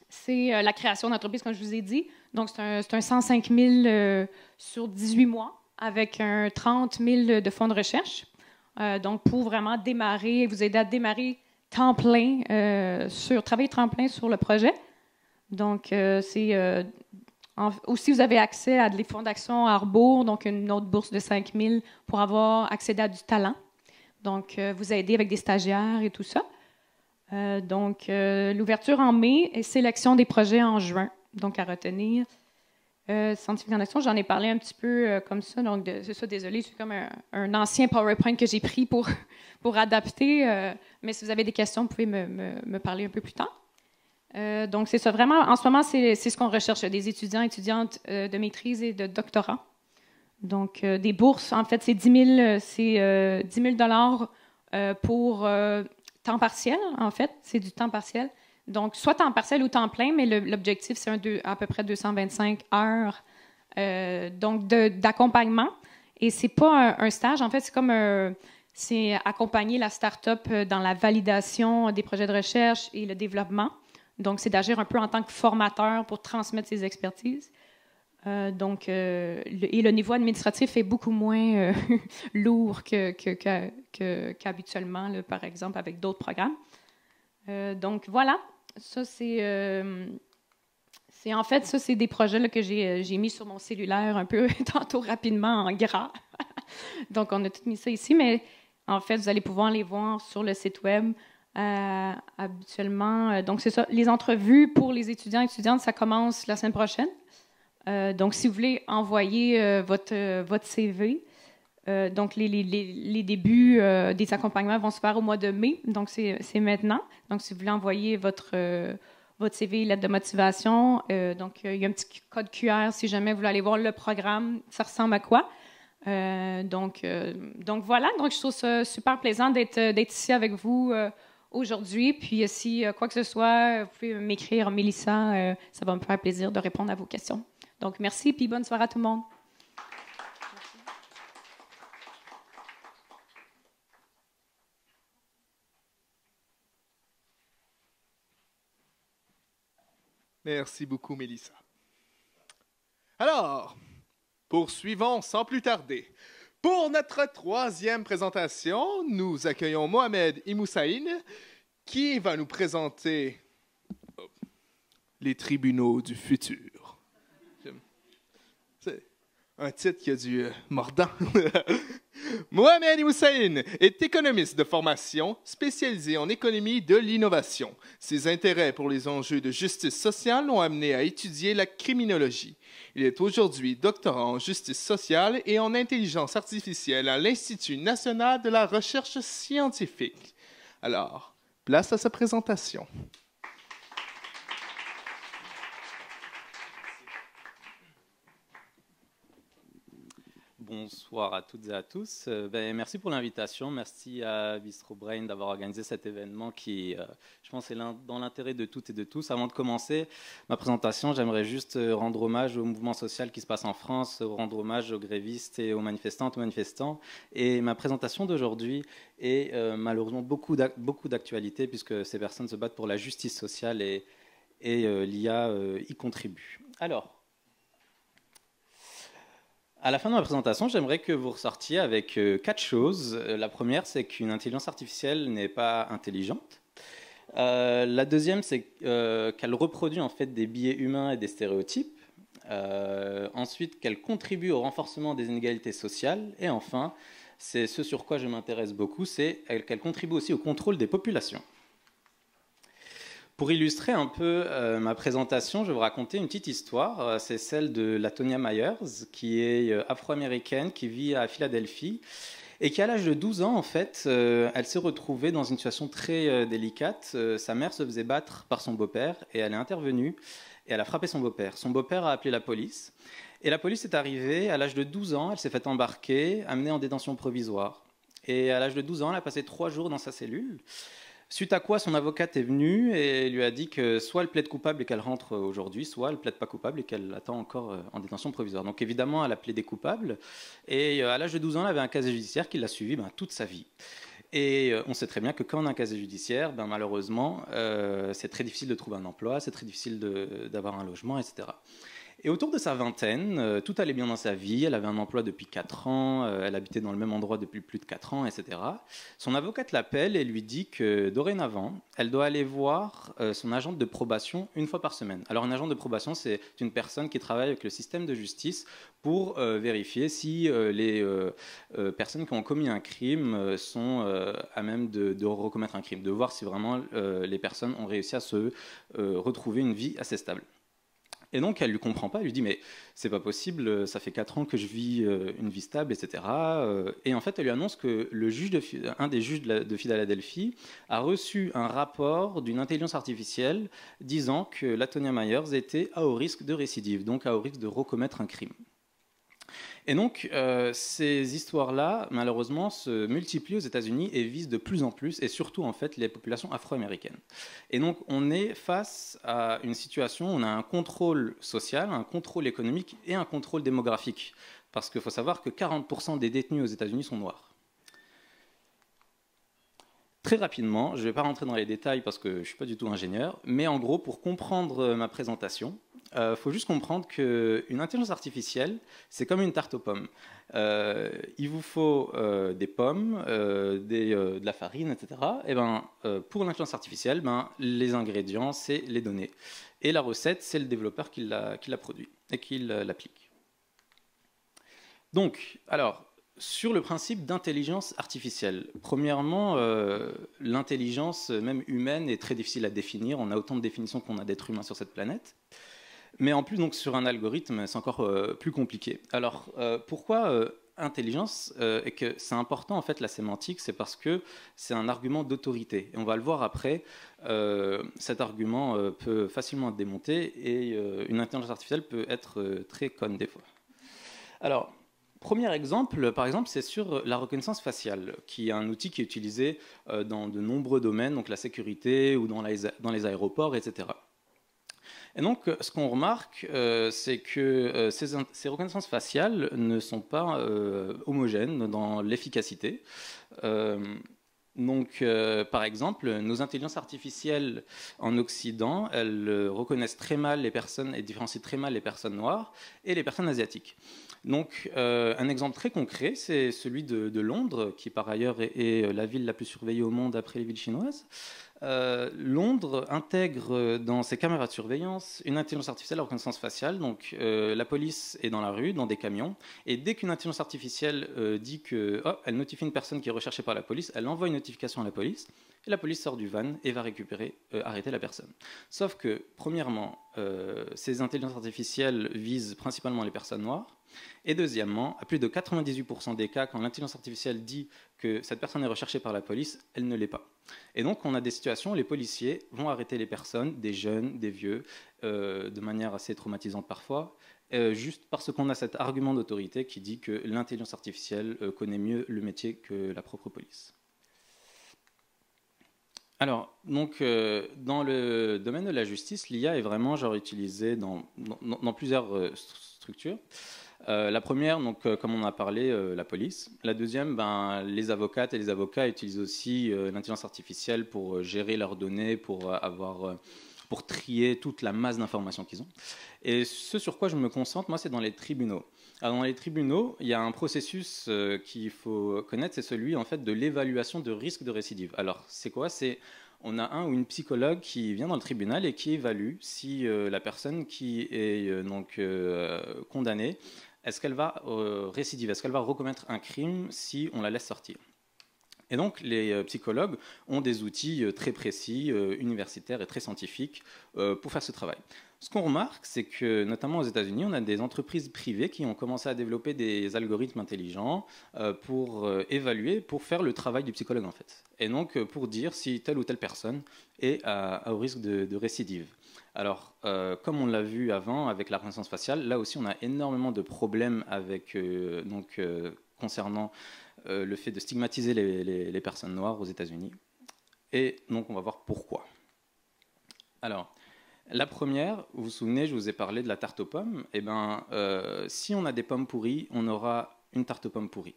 c'est la création d'entreprise, comme je vous ai dit. Donc, c'est un 105 000 sur 18 mois avec un 30 000 de fonds de recherche. Donc, pour vraiment démarrer, vous aider à démarrer travailler temps plein sur le projet. Donc, aussi, vous avez accès à des fonds d'action à rebours, donc une autre bourse de 5 000 pour avoir accédé à du talent. Donc, vous aider avec des stagiaires et tout ça. Donc, l'ouverture en mai et sélection des projets en juin. Donc, à retenir. Scientifique en action, j'en ai parlé un petit peu comme ça. Donc, c'est ça, désolé, c'est comme un ancien PowerPoint que j'ai pris pour adapter. Mais si vous avez des questions, vous pouvez me parler un peu plus tard. Donc, c'est ça. Vraiment, en ce moment, c'est ce qu'on recherche, des étudiants, étudiantes de maîtrise et de doctorat. Donc, des bourses, en fait, c'est 10 000 pour temps partiel, en fait. C'est du temps partiel. Donc, soit temps partiel ou temps plein, mais l'objectif, c'est à peu près 225 heures donc d'accompagnement. Et c'est pas un stage, en fait, c'est accompagner la start-up dans la validation des projets de recherche et le développement. Donc, c'est d'agir un peu en tant que formateur pour transmettre ses expertises. Et le niveau administratif est beaucoup moins lourd qu'habituellement, là, par exemple, avec d'autres programmes. Donc, voilà. Ça, c'est des projets là, que j'ai mis sur mon cellulaire un peu tantôt rapidement en gras. Donc, on a tout mis ça ici, mais en fait, vous allez pouvoir les voir sur le site web habituellement. Donc, c'est ça. Les entrevues pour les étudiants et étudiantes, ça commence la semaine prochaine. Donc, si vous voulez envoyer votre CV, donc les débuts des accompagnements vont se faire au mois de mai, donc c'est maintenant. Donc, si vous voulez envoyer votre CV, lettre de motivation, donc il y a un petit code QR si jamais vous voulez aller voir le programme, ça ressemble à quoi. Donc voilà, donc je trouve ça super plaisant d'être ici avec vous aujourd'hui. Puis si quoi que ce soit, vous pouvez m'écrire, Mélissa, ça va me faire plaisir de répondre à vos questions. Donc merci, puis bonne soirée à tout le monde. Merci beaucoup, Mélissa. Alors, poursuivons sans plus tarder. Pour notre 3e présentation, nous accueillons Mohamed Imoussaïn, qui va nous présenter les tribunaux du futur. C'est un titre qui a du mordant. Mohamed Imoussaïn est économiste de formation, spécialisé en économie de l'innovation. Ses intérêts pour les enjeux de justice sociale l'ont amené à étudier la criminologie. Il est aujourd'hui doctorant en justice sociale et en intelligence artificielle à l'Institut national de la recherche scientifique. Alors, place à sa présentation. Bonsoir à toutes et à tous. Merci pour l'invitation. Merci à Bistro Brain d'avoir organisé cet événement qui, je pense, est dans l'intérêt de toutes et de tous. Avant de commencer ma présentation, j'aimerais juste rendre hommage au mouvement social qui se passe en France, rendre hommage aux grévistes et aux manifestantes, aux manifestants. Et ma présentation d'aujourd'hui est malheureusement beaucoup d'actualité puisque ces personnes se battent pour la justice sociale et l'IA y contribue. Alors, à la fin de ma présentation, j'aimerais que vous ressortiez avec 4 choses. La première, c'est qu'une intelligence artificielle n'est pas intelligente. La deuxième, c'est qu'elle reproduit en fait des biais humains et des stéréotypes. Ensuite, qu'elle contribue au renforcement des inégalités sociales. Et enfin, c'est ce sur quoi je m'intéresse beaucoup, c'est qu'elle contribue aussi au contrôle des populations. Pour illustrer un peu ma présentation, je vais vous raconter une petite histoire. C'est celle de Latonia Myers, qui est afro-américaine, qui vit à Philadelphie et qu'à l'âge de 12 ans, en fait, elle s'est retrouvée dans une situation très délicate. Sa mère se faisait battre par son beau-père et elle est intervenue et elle a frappé son beau-père. Son beau-père a appelé la police et la police est arrivée. À l'âge de 12 ans, elle s'est fait embarquer, amenée en détention provisoire. Et à l'âge de 12 ans, elle a passé 3 jours dans sa cellule. Suite à quoi, son avocate est venue et lui a dit que soit elle plaide coupable et qu'elle rentre aujourd'hui, soit elle plaide pas coupable et qu'elle attend encore en détention provisoire. Donc évidemment, elle a plaidé coupable. Et à l'âge de 12 ans, elle avait un casier judiciaire qui l'a suivi toute sa vie. Et on sait très bien que quand on a un casier judiciaire, malheureusement, c'est très difficile de trouver un emploi, c'est très difficile d'avoir un logement, etc. Et autour de sa vingtaine, tout allait bien dans sa vie. Elle avait un emploi depuis 4 ans, elle habitait dans le même endroit depuis plus de 4 ans, etc. Son avocate l'appelle et lui dit que dorénavant, elle doit aller voir son agente de probation une fois par semaine. Alors, un agent de probation, c'est une personne qui travaille avec le système de justice pour vérifier si les personnes qui ont commis un crime sont à même de recommettre un crime, de voir si vraiment les personnes ont réussi à se retrouver une vie assez stable. Et donc, elle ne lui comprend pas, elle lui dit « mais c'est pas possible, ça fait 4 ans que je vis une vie stable, etc. » Et en fait, elle lui annonce que un des juges de Philadelphie a reçu un rapport d'une intelligence artificielle disant que Latonia Myers était à haut risque de récidive, donc à haut risque de recommettre un crime. Et donc, ces histoires-là, malheureusement, se multiplient aux États-Unis et visent de plus en plus, et surtout, en fait, les populations afro-américaines. Et donc, on est face à une situation où on a un contrôle social, un contrôle économique et un contrôle démographique. Parce qu'il faut savoir que 40% des détenus aux États-Unis sont noirs. Très rapidement, je ne vais pas rentrer dans les détails parce que je ne suis pas du tout ingénieur, mais en gros, pour comprendre ma présentation, faut juste comprendre qu'une intelligence artificielle, c'est comme une tarte aux pommes. Il vous faut des pommes, de la farine, etc. Et pour l'intelligence artificielle, les ingrédients, c'est les données. Et la recette, c'est le développeur qui l'a produit et qui l'applique. Donc, alors, sur le principe d'intelligence artificielle, premièrement, l'intelligence, même humaine, est très difficile à définir. On a autant de définitions qu'on a d'êtres humains sur cette planète. Mais en plus, donc, sur un algorithme, c'est encore plus compliqué. Alors, pourquoi intelligence et que c'est important, en fait, la sémantique, c'est parce que c'est un argument d'autorité. Et on va le voir après, cet argument peut facilement être démonté et une intelligence artificielle peut être très conne des fois. Alors, premier exemple, par exemple, c'est sur la reconnaissance faciale, qui est un outil qui est utilisé dans de nombreux domaines, donc la sécurité ou dans les aéroports, etc. Et donc, ce qu'on remarque, c'est que ces reconnaissances faciales ne sont pas homogènes dans l'efficacité. Donc, par exemple, nos intelligences artificielles en Occident, elles reconnaissent très mal les personnes et différencient très mal les personnes noires et les personnes asiatiques. Donc, un exemple très concret, c'est celui de Londres, qui par ailleurs est la ville la plus surveillée au monde après les villes chinoises. Londres intègre dans ses caméras de surveillance une intelligence artificielle à reconnaissance faciale. Donc, la police est dans la rue, dans des camions, et dès qu'une intelligence artificielle dit que, elle notifie une personne qui est recherchée par la police, elle envoie une notification à la police, et la police sort du van et va arrêter la personne. Sauf que, premièrement, ces intelligences artificielles visent principalement les personnes noires. Et deuxièmement, à plus de 98% des cas, quand l'intelligence artificielle dit que cette personne est recherchée par la police, elle ne l'est pas. Et donc, on a des situations où les policiers vont arrêter les personnes, des jeunes, des vieux, de manière assez traumatisante parfois, juste parce qu'on a cet argument d'autorité qui dit que l'intelligence artificielle connaît mieux le métier que la propre police. Alors, donc, dans le domaine de la justice, l'IA est vraiment utilisée dans plusieurs structures. La première, donc, comme on a parlé, la police. La deuxième, les avocates et les avocats utilisent aussi l'intelligence artificielle pour gérer leurs données, pour trier toute la masse d'informations qu'ils ont. Et ce sur quoi je me concentre, moi, c'est dans les tribunaux. Alors, dans les tribunaux, il y a un processus qu'il faut connaître, c'est celui en fait de l'évaluation de risque de récidive. Alors, c'est quoi ? On a un ou une psychologue qui vient dans le tribunal et qui évalue si la personne qui est condamnée, est-ce qu'elle va récidiver, est-ce qu'elle va recommettre un crime si on la laisse sortir. Et donc, les psychologues ont des outils très précis, universitaires et très scientifiques pour faire ce travail. Ce qu'on remarque, c'est que, notamment aux États-Unis, on a des entreprises privées qui ont commencé à développer des algorithmes intelligents pour évaluer, pour faire le travail du psychologue, en fait. Et donc, pour dire si telle ou telle personne est au risque de récidive. Alors, comme on l'a vu avant avec la reconnaissance faciale, là aussi, on a énormément de problèmes avec, concernant le fait de stigmatiser les personnes noires aux États-Unis. Et donc, on va voir pourquoi. Alors, la première, vous vous souvenez, je vous ai parlé de la tarte aux pommes. Eh bien, si on a des pommes pourries, on aura une tarte aux pommes pourrie.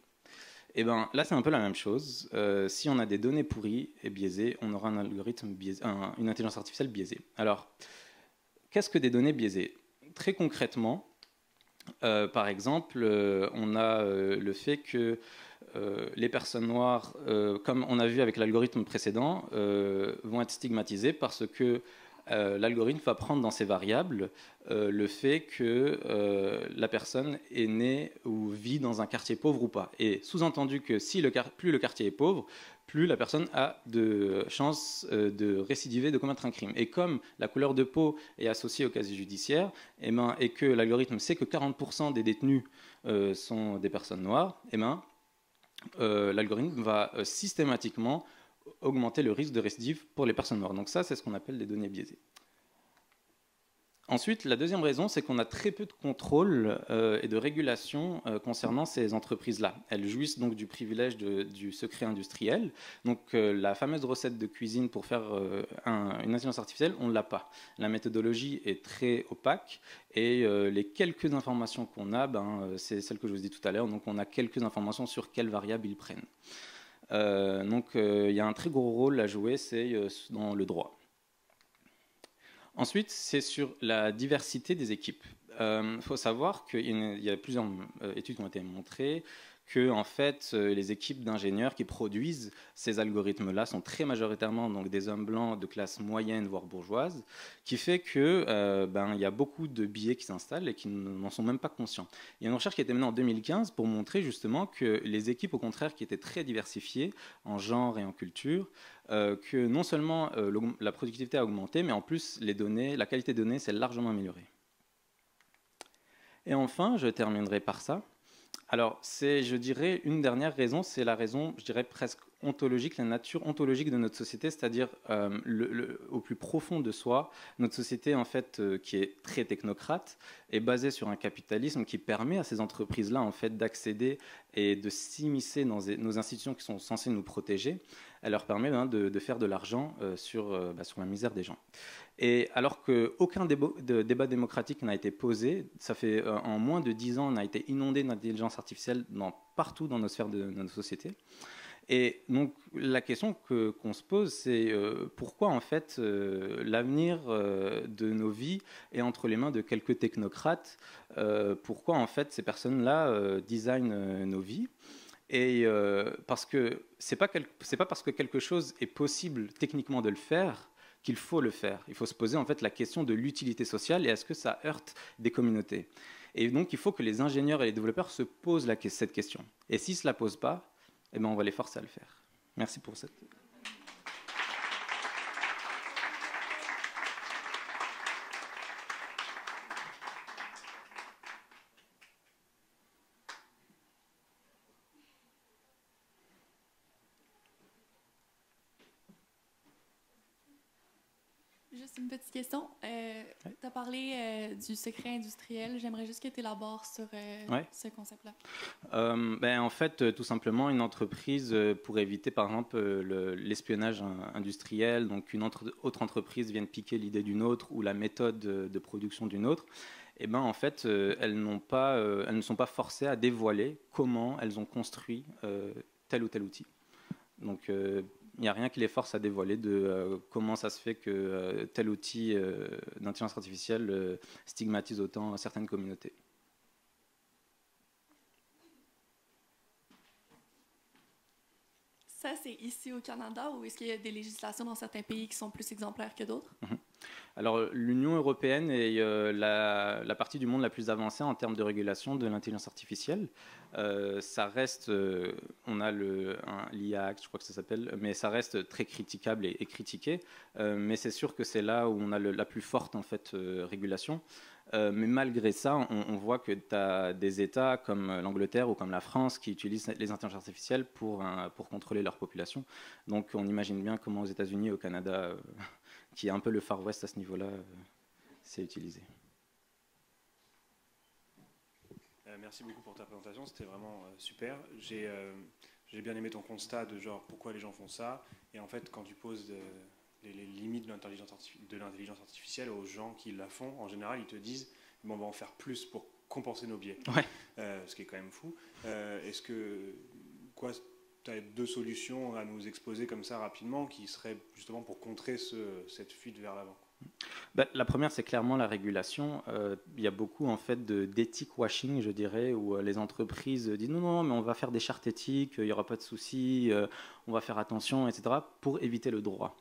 Eh bien, là, c'est un peu la même chose. Si on a des données pourries et biaisées, on aura un algorithme biaisé, une intelligence artificielle biaisée. Alors, qu'est-ce que des données biaisées? Très concrètement, par exemple, on a le fait que les personnes noires, comme on a vu avec l'algorithme précédent, vont être stigmatisées parce que l'algorithme va prendre dans ses variables le fait que la personne est née ou vit dans un quartier pauvre ou pas. Et sous-entendu que si plus le quartier est pauvre, plus la personne a de chances de récidiver, de commettre un crime. Et comme la couleur de peau est associée au casier judiciaire, et que l'algorithme sait que 40% des détenus sont des personnes noires, l'algorithme va systématiquement augmenter le risque de récidive pour les personnes noires. Donc ça, c'est ce qu'on appelle des données biaisées. Ensuite, la deuxième raison, c'est qu'on a très peu de contrôle et de régulation concernant ces entreprises-là. Elles jouissent donc du privilège du secret industriel. Donc la fameuse recette de cuisine pour faire une intelligence artificielle, on ne l'a pas. La méthodologie est très opaque et les quelques informations qu'on a, c'est celle que je vous ai dit tout à l'heure. Donc on a quelques informations sur quelles variables ils prennent. Donc il y a un très gros rôle à jouer, c'est dans le droit. Ensuite, c'est sur la diversité des équipes. Il faut savoir qu'il y a plusieurs études qui ont été montrées que en fait, les équipes d'ingénieurs qui produisent ces algorithmes-là sont très majoritairement donc, des hommes blancs de classe moyenne, voire bourgeoise, qui fait qu'il y a beaucoup de biais qui s'installent et qui n'en sont même pas conscients. Il y a une recherche qui a été menée en 2015 pour montrer justement que les équipes, au contraire, qui étaient très diversifiées en genre et en culture, que non seulement la productivité a augmenté, mais en plus la qualité des données s'est largement améliorée. Et enfin, je terminerai par ça. Alors, je dirais, une dernière raison, c'est la raison, je dirais, presque ontologique, la nature ontologique de notre société, c'est-à-dire au plus profond de soi, notre société, en fait, qui est très technocrate, est basée sur un capitalisme qui permet à ces entreprises-là, en fait, d'accéder et de s'immiscer dans nos institutions qui sont censées nous protéger. Elle leur permet de faire de l'argent sur la misère des gens. Et alors qu'aucun débat démocratique n'a été posé, ça fait en moins de 10 ans, on a été inondé d'intelligence artificielle partout dans nos sphères de nos sociétés. Et donc la question qu'on se pose, c'est pourquoi en fait l'avenir de nos vies est entre les mains de quelques technocrates, pourquoi en fait ces personnes-là designent nos vies. Et parce que c'est pas parce que quelque chose est possible techniquement de le faire qu'il faut le faire. Il faut se poser en fait la question de l'utilité sociale et est-ce que ça heurte des communautés. Et donc il faut que les ingénieurs et les développeurs se posent cette question. Et s'ils ne se la posent pas, on va les forcer à le faire. Merci pour cette... Juste une petite question. Tu as parlé du secret industriel. J'aimerais juste que tu élabores sur ce concept-là. En fait, tout simplement, une entreprise, pour éviter, par exemple, l'espionnage industriel, donc une autre entreprise vienne piquer l'idée d'une autre ou la méthode de production d'une autre, en fait, elles ne sont pas forcées à dévoiler comment elles ont construit tel ou tel outil. Donc, il n'y a rien qui les force à dévoiler de comment ça se fait que tel outil d'intelligence artificielle stigmatise autant certaines communautés. Ça, c'est ici au Canada ou est-ce qu'il y a des législations dans certains pays qui sont plus exemplaires que d'autres? Alors, l'Union européenne est la partie du monde la plus avancée en termes de régulation de l'intelligence artificielle. Ça reste, on a l'IA Act, je crois que ça s'appelle, mais ça reste très critiquable et critiqué. Mais c'est sûr que c'est là où on a la plus forte en fait, régulation. Mais malgré ça, on voit que tu as des États comme l'Angleterre ou comme la France qui utilisent les intelligences artificielles pour contrôler leur population. Donc on imagine bien comment aux États-Unis et au Canada, qui est un peu le Far West à ce niveau-là, c'est utilisé. Merci beaucoup pour ta présentation, c'était vraiment super. J'ai bien aimé ton constat de genre pourquoi les gens font ça. Et en fait, quand tu poses les limites de l'intelligence artificielle aux gens qui la font, en général, ils te disent bon, on va en faire plus pour compenser nos biais. Ouais. Ce qui est quand même fou. Est-ce que tu as 2 solutions à nous exposer comme ça rapidement qui seraient justement pour contrer cette fuite vers l'avant? La première, c'est clairement la régulation. Il y a beaucoup en fait d'éthique washing, je dirais, où les entreprises disent non, mais on va faire des chartes éthiques, il n'y aura pas de souci, on va faire attention, etc., pour éviter le droit.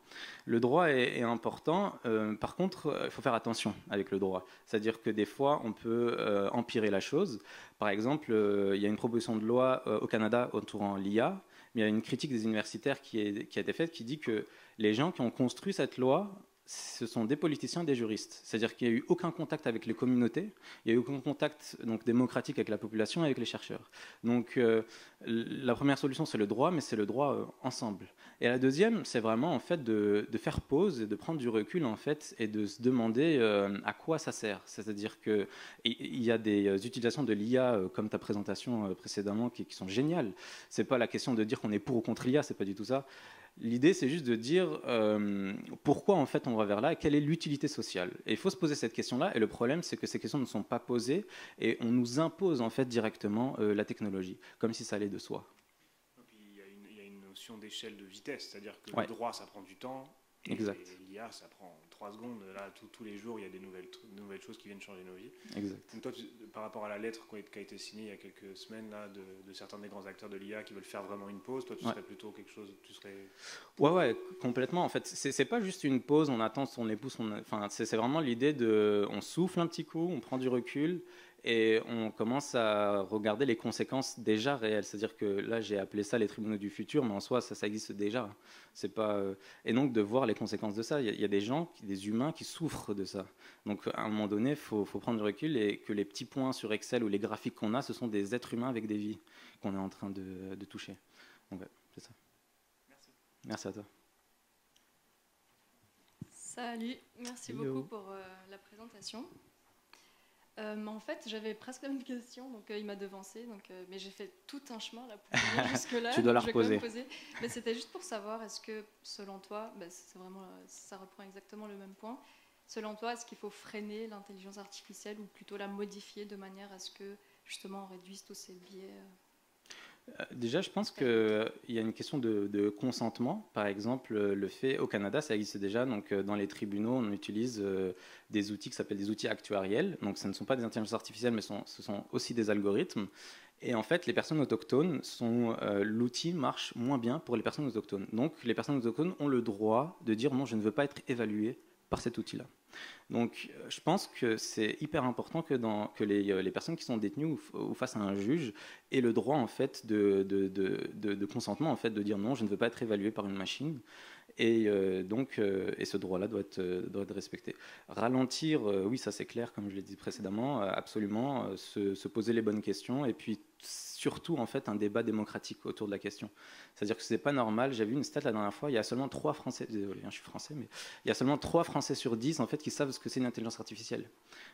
Le droit est important. Par contre, il faut faire attention avec le droit. C'est-à-dire que des fois, on peut empirer la chose. Par exemple, il y a une proposition de loi au Canada entourant l'IA, mais il y a une critique des universitaires qui a été faite qui dit que les gens qui ont construit cette loi, ce sont des politiciens, des juristes. C'est-à-dire qu'il n'y a eu aucun contact avec les communautés, il n'y a eu aucun contact donc, démocratique avec la population et avec les chercheurs. Donc la première solution, c'est le droit, mais c'est le droit ensemble. Et la deuxième, c'est vraiment en fait, de faire pause et de prendre du recul en fait, et de se demander à quoi ça sert. C'est-à-dire qu'il y a des utilisations de l'IA, comme ta présentation précédemment, qui sont géniales. Ce n'est pas la question de dire qu'on est pour ou contre l'IA, ce n'est pas du tout ça. L'idée, c'est juste de dire pourquoi en fait on va vers là et quelle est l'utilité sociale. Et il faut se poser cette question-là. Et le problème, c'est que ces questions ne sont pas posées et on nous impose en fait directement la technologie, comme si ça allait de soi. Il y a une notion d'échelle de vitesse, c'est-à-dire que ouais. Le droit, ça prend du temps. Exact. Et l'IA, ça prend 3 secondes. Là, tous les jours, il y a des nouvelles choses qui viennent changer nos vies. Exact. Donc toi, par rapport à la lettre qui a été signée il y a quelques semaines là, de certains des grands acteurs de l'IA qui veulent faire vraiment une pause, toi, tu serais plutôt quelque chose... Ouais, complètement. En fait, c'est pas juste une pause, on attend son épouse. Enfin, c'est vraiment l'idée de... On souffle un petit coup, on prend du recul et on commence à regarder les conséquences déjà réelles. C'est-à-dire que là, j'ai appelé ça les tribunaux du futur, mais en soi, ça existe déjà. C'est pas... Et donc, de voir les conséquences de ça. Il y a des gens, des humains qui souffrent de ça. Donc, à un moment donné, il faut prendre du recul et que les petits points sur Excel ou les graphiques qu'on a, ce sont des êtres humains avec des vies qu'on est en train de toucher. Donc, ouais, c'est ça. Merci. Merci à toi. Salut, merci beaucoup pour la présentation. En fait, j'avais presque la même question, donc il m'a devancé, mais j'ai fait tout un chemin là pour venir jusque-là. Tu dois la reposer. Mais c'était juste pour savoir, est-ce que, selon toi, ça reprend exactement le même point, selon toi, est-ce qu'il faut freiner l'intelligence artificielle ou plutôt la modifier de manière à ce que, justement, on réduise tous ces biais Déjà, je pense qu'il y a une question de consentement. Par exemple, le fait, au Canada, ça existe déjà. Donc, dans les tribunaux, on utilise des outils qui s'appellent des outils actuariels. Donc, ce ne sont pas des intelligences artificielles, mais ce sont aussi des algorithmes. Et en fait, les personnes autochtones, l'outil marche moins bien pour les personnes autochtones. Donc, les personnes autochtones ont le droit de dire non, je ne veux pas être évalué par cet outil-là. Donc, je pense que c'est hyper important que les personnes qui sont détenues ou face à un juge aient le droit en fait de consentement, en fait, de dire non, je ne veux pas être évalué par une machine. Et ce droit-là doit être respecté. Ralentir, oui, ça c'est clair, comme je l'ai dit précédemment, absolument, se poser les bonnes questions et puis surtout en fait un débat démocratique autour de la question. C'est-à-dire que c'est pas normal. J'ai vu une stat la dernière fois, il y a seulement 3 Français, désolé, je suis français, mais il y a seulement 3 Français sur 10 en fait qui savent ce que c'est une intelligence artificielle.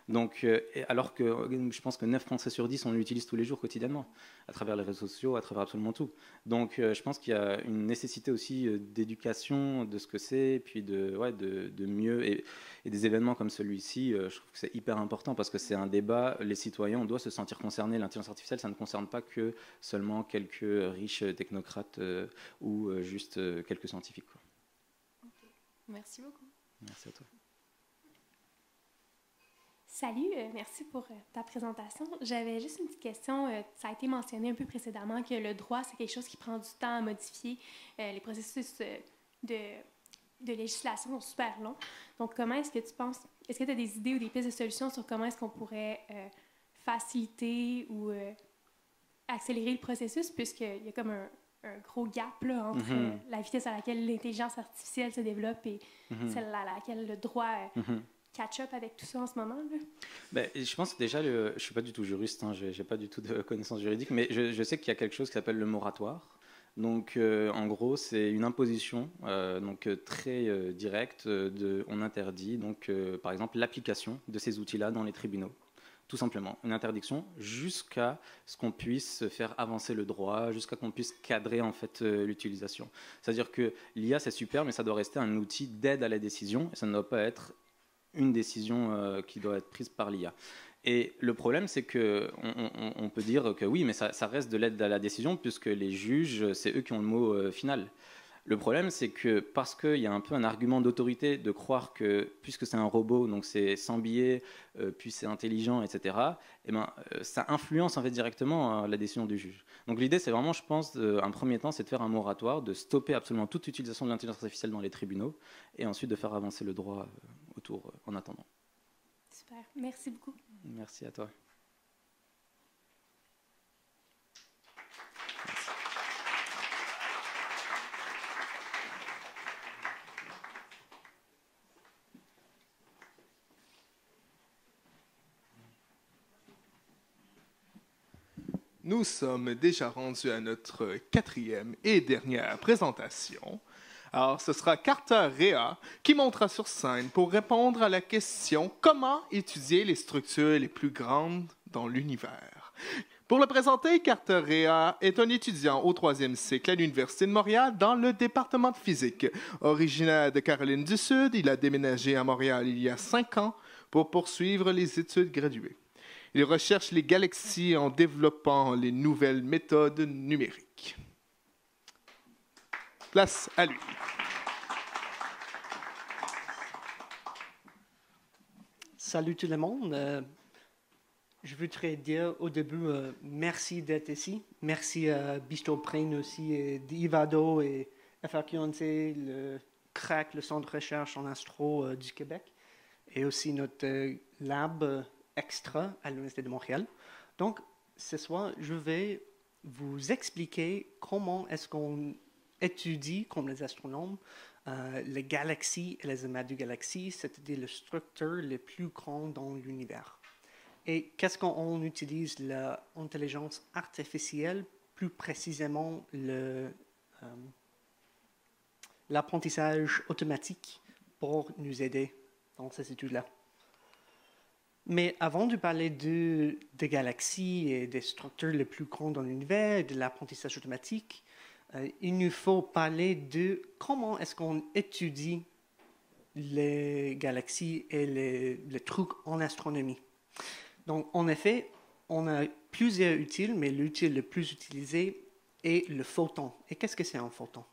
Donc, alors que je pense que 9 Français sur 10 on l'utilise tous les jours quotidiennement, à travers les réseaux sociaux, à travers absolument tout. Donc, je pense qu'il y a une nécessité aussi d'éducation de ce que c'est, et puis de mieux et des événements comme celui-ci. Je trouve que c'est hyper important parce que c'est un débat. Les citoyens, on doit se sentir concernés. L'intelligence artificielle, ça ne concerne pas que seulement quelques riches technocrates ou juste quelques scientifiques. Quoi. Okay. Merci beaucoup. Merci à toi. Salut, merci pour ta présentation. J'avais juste une petite question. Ça a été mentionné un peu précédemment que le droit, c'est quelque chose qui prend du temps à modifier les processus de de législation sont super longs. Donc, comment est-ce que tu penses, est-ce que tu as des idées ou des pistes de solutions sur comment est-ce qu'on pourrait faciliter ou accélérer le processus, puisqu'il y a comme un gros gap là, entre la vitesse à laquelle l'intelligence artificielle se développe et celle à laquelle le droit catch-up avec tout ça en ce moment? Là? Ben, je pense déjà, je ne suis pas du tout juriste, hein, je n'ai pas du tout de connaissances juridiques, mais je sais qu'il y a quelque chose qui s'appelle le moratoire. Donc, en gros, c'est une imposition très directe. On interdit, par exemple, l'application de ces outils-là dans les tribunaux. Tout simplement, une interdiction jusqu'à ce qu'on puisse faire avancer le droit, jusqu'à qu'on puisse cadrer en fait l'utilisation. C'est-à-dire que l'IA, c'est super, mais ça doit rester un outil d'aide à la décision, et ça ne doit pas être une décision qui doit être prise par l'IA. Et le problème, c'est qu'on peut dire que oui, mais ça reste de l'aide à la décision, puisque les juges, c'est eux qui ont le mot final. Le problème, c'est que parce qu'il y a un peu un argument d'autorité de croire que, puisque c'est un robot, donc c'est sans biais, puis c'est intelligent, etc., ça influence en fait directement la décision du juge. Donc l'idée, c'est vraiment, je pense, un premier temps, c'est de faire un moratoire, de stopper absolument toute utilisation de l'intelligence artificielle dans les tribunaux, et ensuite de faire avancer le droit autour en attendant. Super, merci beaucoup. Merci à toi. Nous sommes déjà rendus à notre 4e et dernière présentation. Alors, ce sera Carter Rea qui montera sur scène pour répondre à la question « Comment étudier les structures les plus grandes dans l'univers ?» Pour le présenter, Carter Rea est un étudiant au 3e cycle à l'Université de Montréal dans le département de physique. Originaire de Caroline du Sud, il a déménagé à Montréal il y a 5 ans pour poursuivre les études graduées. Il recherche les galaxies en développant les nouvelles méthodes numériques. Place à lui. Salut tout le monde. Je voudrais dire au début merci d'être ici. Merci à Bistro Brain aussi, et d'Ivado et FRQNC, le CRAC, le Centre de recherche en astro du Québec, et aussi notre lab extra à l'Université de Montréal. Donc, ce soir, je vais vous expliquer comment est-ce qu'on étudie, comme les astronomes, les galaxies et les amas de galaxies, c'est-à-dire les structures les plus grandes dans l'univers. Et qu'est-ce qu'on utilise l'intelligence artificielle, plus précisément l'apprentissage automatique pour nous aider dans ces études-là. Mais avant de parler des galaxies et des structures les plus grandes dans l'univers et de l'apprentissage automatique, il nous faut parler de comment est-ce qu'on étudie les galaxies et les trucs en astronomie. Donc, en effet, on a plusieurs utiles, mais l'utile le plus utilisé est le photon. Et qu'est-ce que c'est un photon?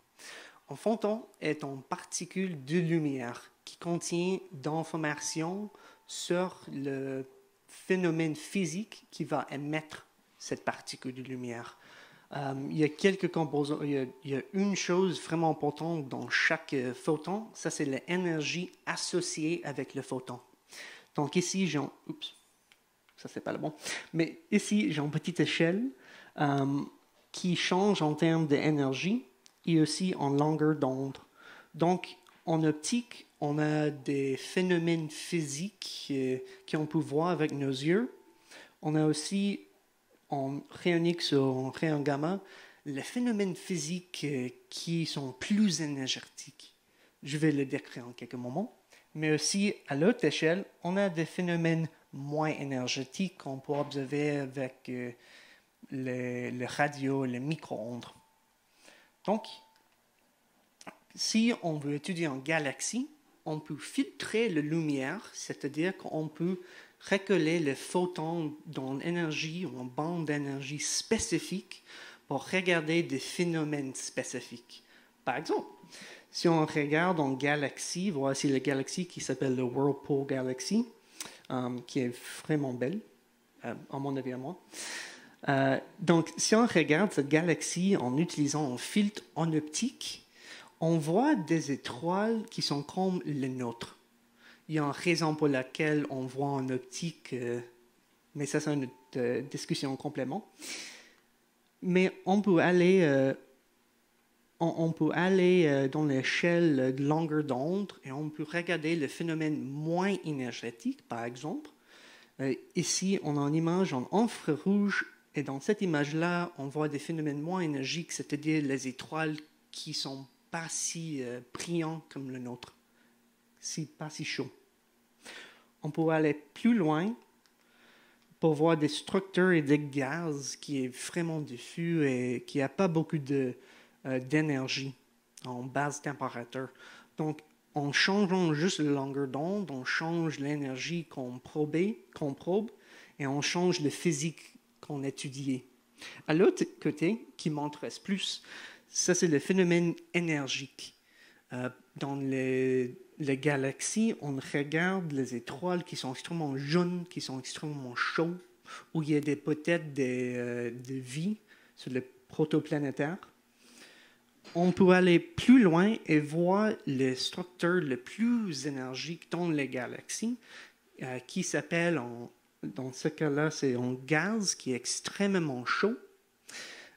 Un photon est une particule de lumière qui contient d'informations sur le phénomène physique qui va émettre cette particule de lumière. Il y a quelques composants, il y a une chose vraiment importante dans chaque photon, ça c'est l'énergie associée avec le photon. Donc ici, ça c'est pas le bon, mais ici j'ai une petite échelle qui change en termes d'énergie et aussi en longueur d'onde. Donc en optique, on a des phénomènes physiques qu'on peut voir avec nos yeux. On a aussi, en rayon X ou en rayon gamma, les phénomènes physiques qui sont plus énergétiques. Je vais le décrire en quelques moments. Mais aussi, à l'autre échelle, on a des phénomènes moins énergétiques qu'on peut observer avec les radios, les micro-ondes. Donc, si on veut étudier une galaxie, on peut filtrer la lumière, c'est-à-dire qu'on peut recueillir les photons dans une énergie ou une bande d'énergie spécifique pour regarder des phénomènes spécifiques. Par exemple, si on regarde une galaxie, voici la galaxie qui s'appelle le Whirlpool Galaxy, qui est vraiment belle, à mon avis à moi. Donc, si on regarde cette galaxie en utilisant un filtre en optique, on voit des étoiles qui sont comme les nôtres. Il y a une raison pour laquelle on voit en optique, mais ça c'est une discussion en complément. Mais on peut aller dans l'échelle de longueur d'onde et on peut regarder le phénomène moins énergétique, par exemple. Ici, on a une image en infrarouge et dans cette image-là, on voit des phénomènes moins énergiques, c'est-à-dire les étoiles qui ne sont pas si brillants comme le nôtre, pas si chauds. On peut aller plus loin pour voir des structures et des gaz qui est vraiment diffus et qui n'a pas beaucoup d'énergie en basse température. Donc, en changeant juste la longueur d'onde, on change l'énergie qu'on probe et on change le physique qu'on étudie. À l'autre côté, qui m'intéresse plus, ça c'est le phénomène énergique. Dans les galaxies, on regarde les étoiles qui sont extrêmement jaunes, qui sont extrêmement chaudes, où il y a peut-être de vie sur le protoplanétaire. On peut aller plus loin et voir les structures les plus énergiques dans les galaxies, qui s'appelle, dans ce cas-là, c'est un gaz qui est extrêmement chaud.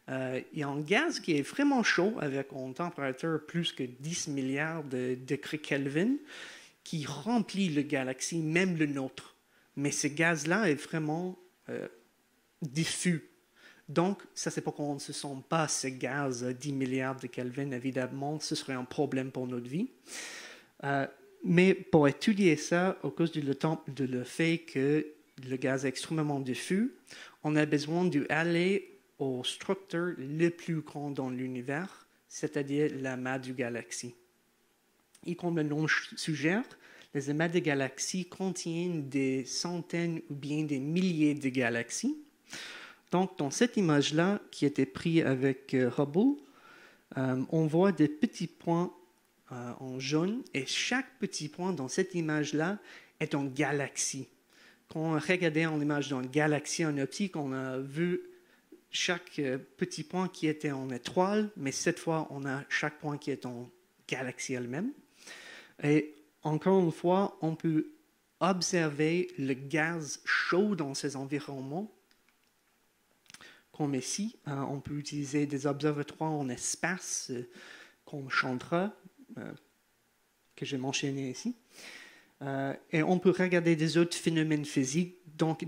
Il y a un gaz qui est vraiment chaud avec une température plus que 10 milliards de degrés Kelvin qui remplit la galaxie, même le nôtre. Mais ce gaz-là est vraiment diffus. Donc, ça, c'est pourquoi on ne se sent pas ce gaz à 10 milliards de Kelvin. Évidemment, ce serait un problème pour notre vie. Mais pour étudier ça, à cause du fait que le gaz est extrêmement diffus, on a besoin d'aller aux structures les plus grandes dans l'univers, c'est-à-dire l'amas de galaxies. Et comme le nom suggère, les amas de galaxies contiennent des centaines ou bien des milliers de galaxies. Donc, dans cette image-là, qui a été prise avec Hubble, on voit des petits points en jaune, et chaque petit point dans cette image-là est une galaxie. Quand on regardait en image dans une galaxie en optique, on a vu chaque petit point qui était en étoile, mais cette fois, on a chaque point qui est en galaxie elle-même. Et encore une fois, on peut observer le gaz chaud dans ces environnements. Comme ici, on peut utiliser des observatoires en espace, comme Chandra, que j'ai mentionné ici. Et on peut regarder des autres phénomènes physiques. Donc,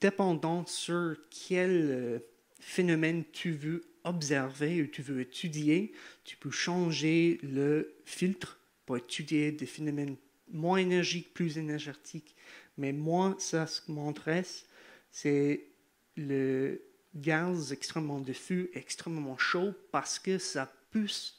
dépendant sur quel phénomène tu veux observer ou tu veux étudier, tu peux changer le filtre pour étudier des phénomènes moins énergiques, plus énergétiques. Mais moi, ça, ce qui m'intéresse, c'est le gaz extrêmement diffus, extrêmement chaud, parce que ça pousse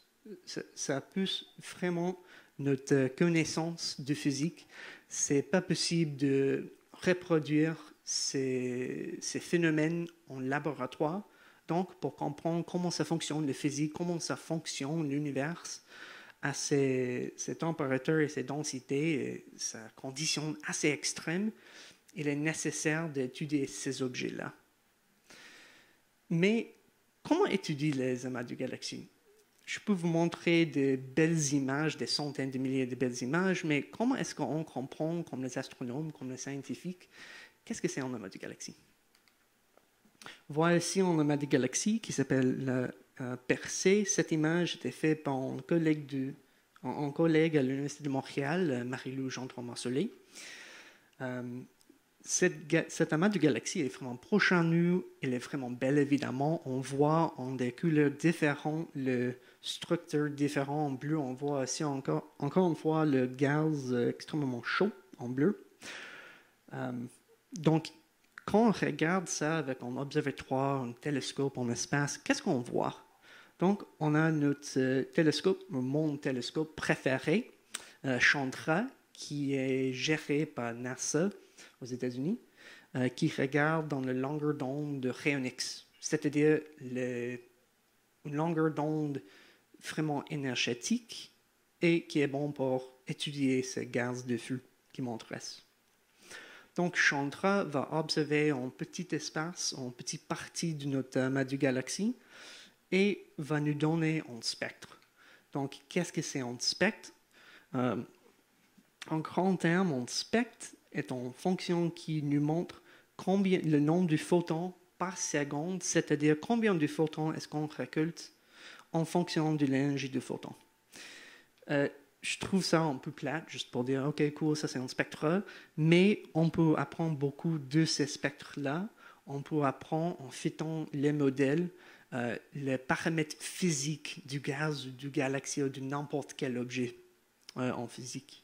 vraiment notre connaissance de physique. C'est pas possible de reproduire ces phénomènes en laboratoire. Donc, pour comprendre comment ça fonctionne la physique, comment ça fonctionne l'univers, à ces températures et ces densités, et ces conditions assez extrêmes, il est nécessaire d'étudier ces objets-là. Mais comment étudier les amas de galaxies? Je peux vous montrer de belles images, des centaines de milliers de belles images, mais comment est-ce qu'on comprend, comme les astronomes, comme les scientifiques, qu'est-ce que c'est un amas de galaxies? Voilà ici un amas de galaxies qui s'appelle Persée. Cette image était faite par un collègue à l'Université de Montréal, Marie-Lou Gendron-Marcellet. Cet amas de galaxies est vraiment proche à nous, il est vraiment belle évidemment. On voit en des couleurs différentes, les structures différentes. En bleu, on voit ici encore une fois le gaz extrêmement chaud en bleu. Donc, quand on regarde ça avec un observatoire, un télescope en espace, qu'est-ce qu'on voit? Donc, on a notre télescope, mon télescope préféré, Chandra, qui est géré par NASA aux États-Unis, qui regarde dans la longueur d'onde de rayon X, c'est-à-dire une longueur d'onde vraiment énergétique et qui est bon pour étudier ces gaz de feu qui m'intéressent. Donc, Chandra va observer un petit espace, une petite partie de notre amas de galaxies et va nous donner un spectre. Donc, qu'est-ce que c'est un spectre? En grand terme, un spectre est une fonction qui nous montre combien, le nombre de photons par seconde, c'est-à-dire combien de photons est-ce qu'on récolte en fonction de l'énergie du photon. Je trouve ça un peu plate, juste pour dire, OK, cool, ça c'est un spectre, mais on peut apprendre beaucoup de ces spectres-là. On peut apprendre en fitant les modèles, les paramètres physiques du gaz, du galaxie ou de n'importe quel objet en physique.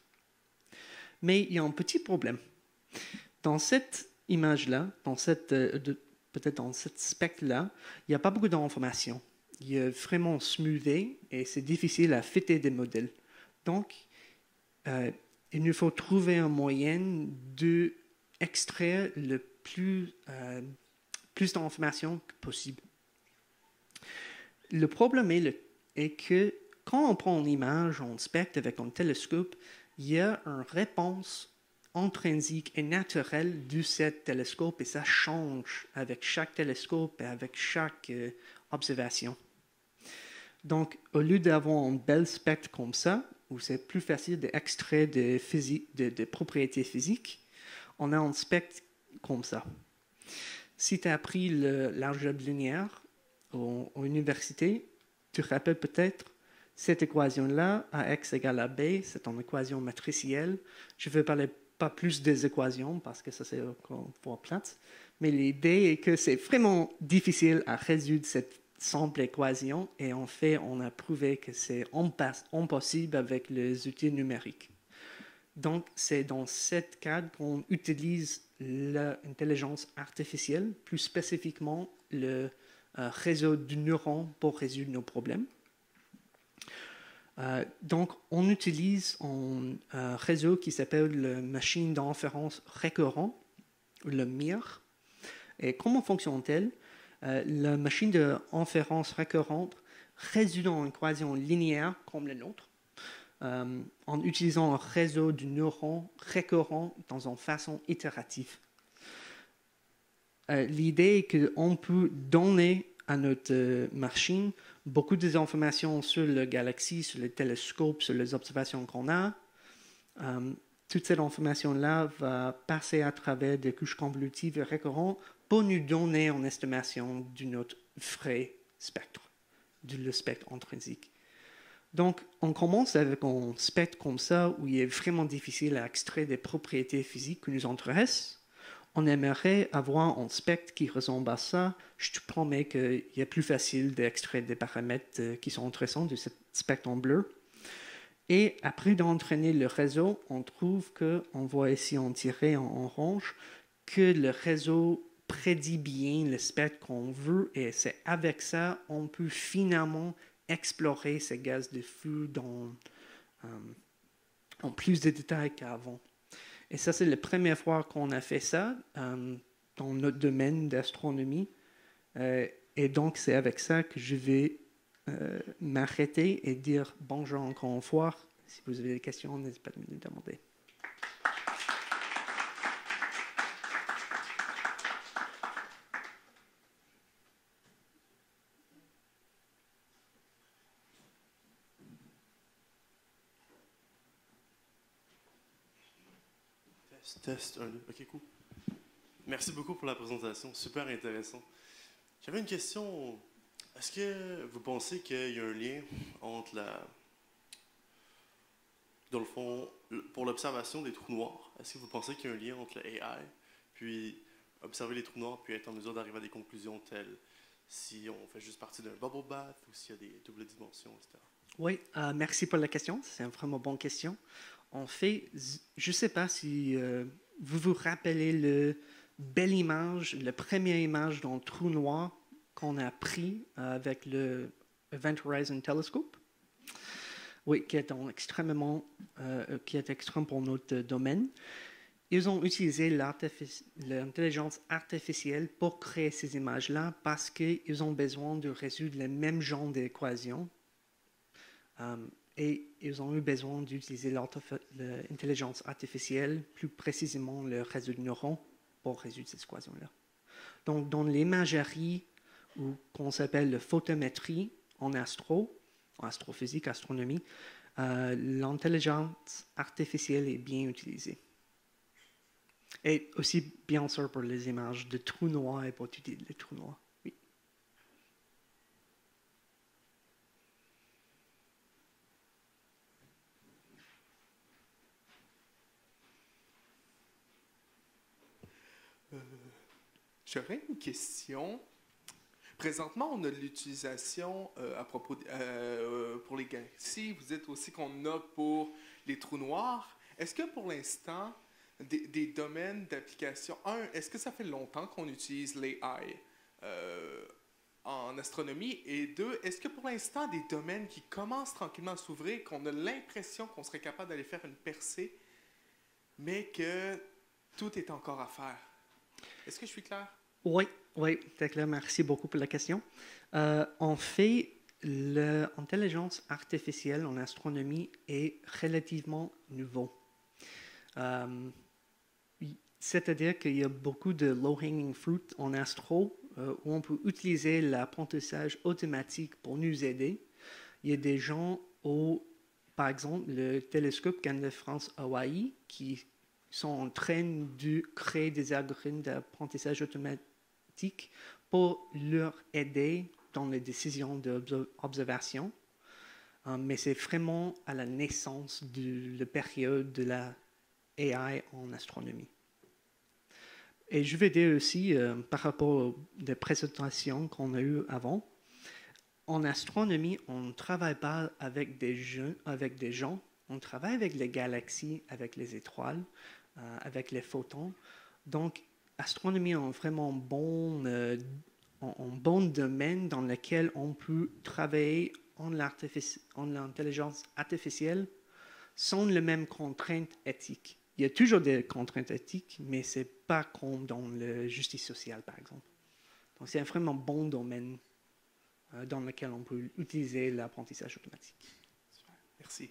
Mais il y a un petit problème. Dans cette image-là, peut-être dans ce spectre-là, il n'y a pas beaucoup d'informations. Il est vraiment smoothé et c'est difficile à fitter des modèles. Donc, il nous faut trouver un moyen d'extraire le plus d'informations que possible. Le problème est que quand on prend une image, on spectre avec un télescope, il y a une réponse intrinsique et naturelle de ce télescope et ça change avec chaque télescope et avec chaque observation. Donc, au lieu d'avoir un bel spectre comme ça, où c'est plus facile d'extraire des propriétés physiques, on a un spectre comme ça. Si tu as appris l'algèbre linéaire à l'université, tu te rappelles peut-être cette équation-là, AX égale à B, c'est une équation matricielle. Je ne vais parler pas plus des équations parce que ça c'est encore plate, mais l'idée est que c'est vraiment difficile à résoudre cette simple équation et en fait, on a prouvé que c'est impossible avec les outils numériques. Donc, c'est dans ce cadre qu'on utilise l'intelligence artificielle, plus spécifiquement le réseau de neurones pour résoudre nos problèmes. Donc, on utilise un réseau qui s'appelle le machine d'inférence récurrent, le MIR. Et comment fonctionne-t-elle? La machine d'inférence récurrente résout une équation linéaire comme la nôtre, en utilisant un réseau de neurones récurrents dans une façon itérative. L'idée est qu'on peut donner à notre machine beaucoup d'informations sur la galaxie, sur les télescopes, sur les observations qu'on a. Toute cette information-là va passer à travers des couches convolutives récurrentes pour nous donner une estimation de notre vrai spectre, le spectre intrinsique. Donc, on commence avec un spectre comme ça, où il est vraiment difficile à extraire des propriétés physiques qui nous intéressent. On aimerait avoir un spectre qui ressemble à ça. Je te promets qu'il est plus facile d'extraire des paramètres qui sont intéressants de ce spectre en bleu. Et après d'entraîner le réseau, on trouve qu'on voit ici en tiré en orange que le réseau prédit bien le spectre qu'on veut et c'est avec ça on peut finalement explorer ces gaz de feu en plus de détails qu'avant. Et ça, c'est la première fois qu'on a fait ça dans notre domaine d'astronomie. Et donc, c'est avec ça que je vais m'arrêter et dire bonjour encore une fois. Si vous avez des questions, n'hésitez pas à me les demander. Test 1, 2. OK, cool. Merci beaucoup pour la présentation. Super intéressant. J'avais une question. Est-ce que vous pensez qu'il y a un lien entre dans le fond, pour l'observation des trous noirs, est-ce que vous pensez qu'il y a un lien entre le AI, puis observer les trous noirs, puis être en mesure d'arriver à des conclusions telles si on fait juste partie d'un bubble bath ou s'il y a des doubles dimensions, etc.? Oui, merci pour la question. C'est une vraiment bonne question. En fait, je ne sais pas si vous vous rappelez la première image d'un trou noir qu'on a pris avec le Event Horizon Telescope. Oui, qui est extrême pour notre domaine. Ils ont utilisé l'intelligence artificielle pour créer ces images-là parce qu'ils ont besoin de résoudre le même genre d'équations. Et ils ont eu besoin d'utiliser l'intelligence artificielle, plus précisément le réseau de neurones, pour résoudre ces équations-là. Donc, dans l'imagerie, qu'on s'appelle la photométrie en astro, en astrophysique, astronomie, l'intelligence artificielle est bien utilisée. Et aussi, bien sûr, pour les images de trous noirs et pour étudier les trous noirs. Oui. J'aurais une question. Présentement, on a de l'utilisation à propos pour les galaxies. Vous dites aussi qu'on a pour les trous noirs. Est-ce que pour l'instant, des domaines d'application, est-ce que ça fait longtemps qu'on utilise l'AI en astronomie? Et deux, est-ce que pour l'instant, des domaines qui commencent tranquillement à s'ouvrir, qu'on a l'impression qu'on serait capable d'aller faire une percée, mais que tout est encore à faire? Est-ce que je suis clair? Oui, c'est clair. Merci beaucoup pour la question. En fait, l'intelligence artificielle en astronomie est relativement nouveau. C'est-à-dire qu'il y a beaucoup de low-hanging fruit en astro où on peut utiliser l'apprentissage automatique pour nous aider. Il y a des gens par exemple, le télescope Canada France Hawaii qui sont en train de créer des algorithmes d'apprentissage automatique pour leur aider dans les décisions d'observation. Mais c'est vraiment à la naissance de la période de la AI en astronomie. Et je vais dire aussi, par rapport aux présentations qu'on a eues avant, en astronomie, on ne travaille pas avec des gens, on travaille avec les galaxies, avec les étoiles, avec les photons. Donc, astronomie est un vraiment bon domaine dans lequel on peut travailler en l'intelligence artificielle sans les mêmes contraintes éthiques. Il y a toujours des contraintes éthiques, mais ce n'est pas comme dans la justice sociale, par exemple. Donc, c'est un vraiment bon domaine dans lequel on peut utiliser l'apprentissage automatique. Super. Merci.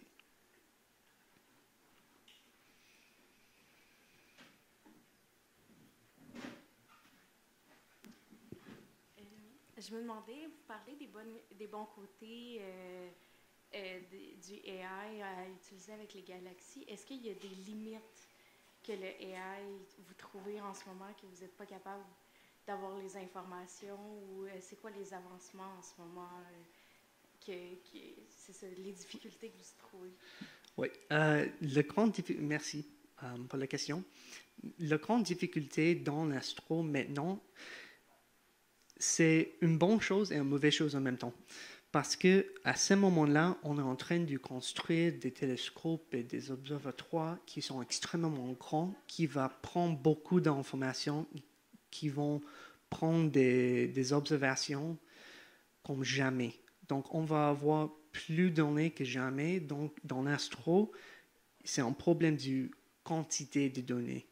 Je me demandais, vous parlez des bons côtés du AI à utiliser avec les galaxies. Est-ce qu'il y a des limites que le AI, vous trouvez en ce moment, que vous n'êtes pas capable d'avoir les informations, ou c'est quoi les avancements en ce moment, c'est ça, les difficultés que vous trouvez? Oui, merci pour la question. La grande difficulté dans l'astro maintenant, c'est une bonne chose et une mauvaise chose en même temps. Parce qu'à ce moment-là, on est en train de construire des télescopes et des observatoires qui sont extrêmement grands, qui vont prendre beaucoup d'informations, qui vont prendre des observations comme jamais. Donc, on va avoir plus de données que jamais. Donc, dans l'astro, c'est un problème de quantité de données.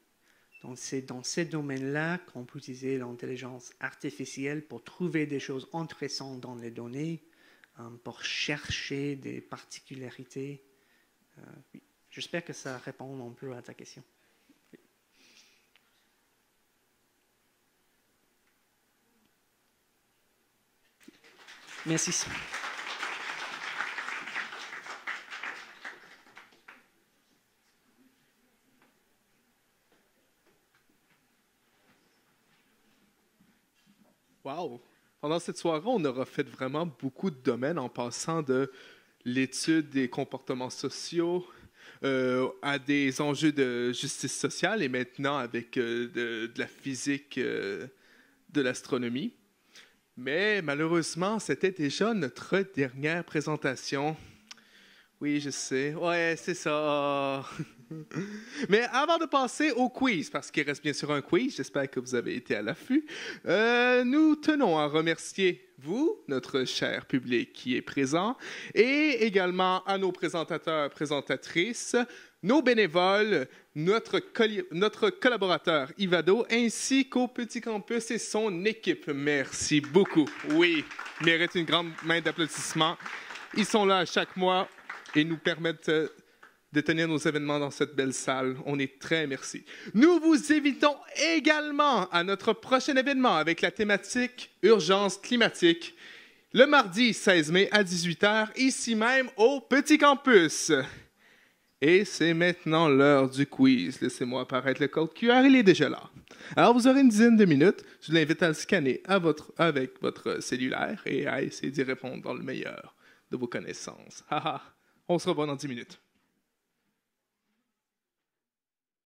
Donc, c'est dans ces domaines-là qu'on peut utiliser l'intelligence artificielle pour trouver des choses intéressantes dans les données, pour chercher des particularités. Oui. J'espère que ça répond un peu à ta question. Oui. Merci. Wow! Pendant cette soirée, on aura fait vraiment beaucoup de domaines en passant de l'étude des comportements sociaux à des enjeux de justice sociale et maintenant avec de la physique, de l'astronomie. Mais malheureusement, c'était déjà notre dernière présentation. Oui, je sais. Ouais, c'est ça. Mais avant de passer au quiz, parce qu'il reste bien sûr un quiz, j'espère que vous avez été à l'affût, nous tenons à remercier vous, notre cher public qui est présent, et également à nos présentateurs, présentatrices, nos bénévoles, notre collaborateur Ivado, ainsi qu'au Petit Campus et son équipe. Merci beaucoup. Oui, mérite une grande main d'applaudissements. Ils sont là chaque mois et nous permettent de tenir nos événements dans cette belle salle. On est très merci. Nous vous invitons également à notre prochain événement avec la thématique Urgence climatique. le mardi 16 mai à 18h, ici même au Petit Campus. Et c'est maintenant l'heure du quiz. Laissez-moi apparaître le code QR, il est déjà là. Alors, vous aurez une dizaine de minutes. Je vous invite à le scanner avec votre cellulaire et à essayer d'y répondre dans le meilleur de vos connaissances. On se revoit dans 10 minutes.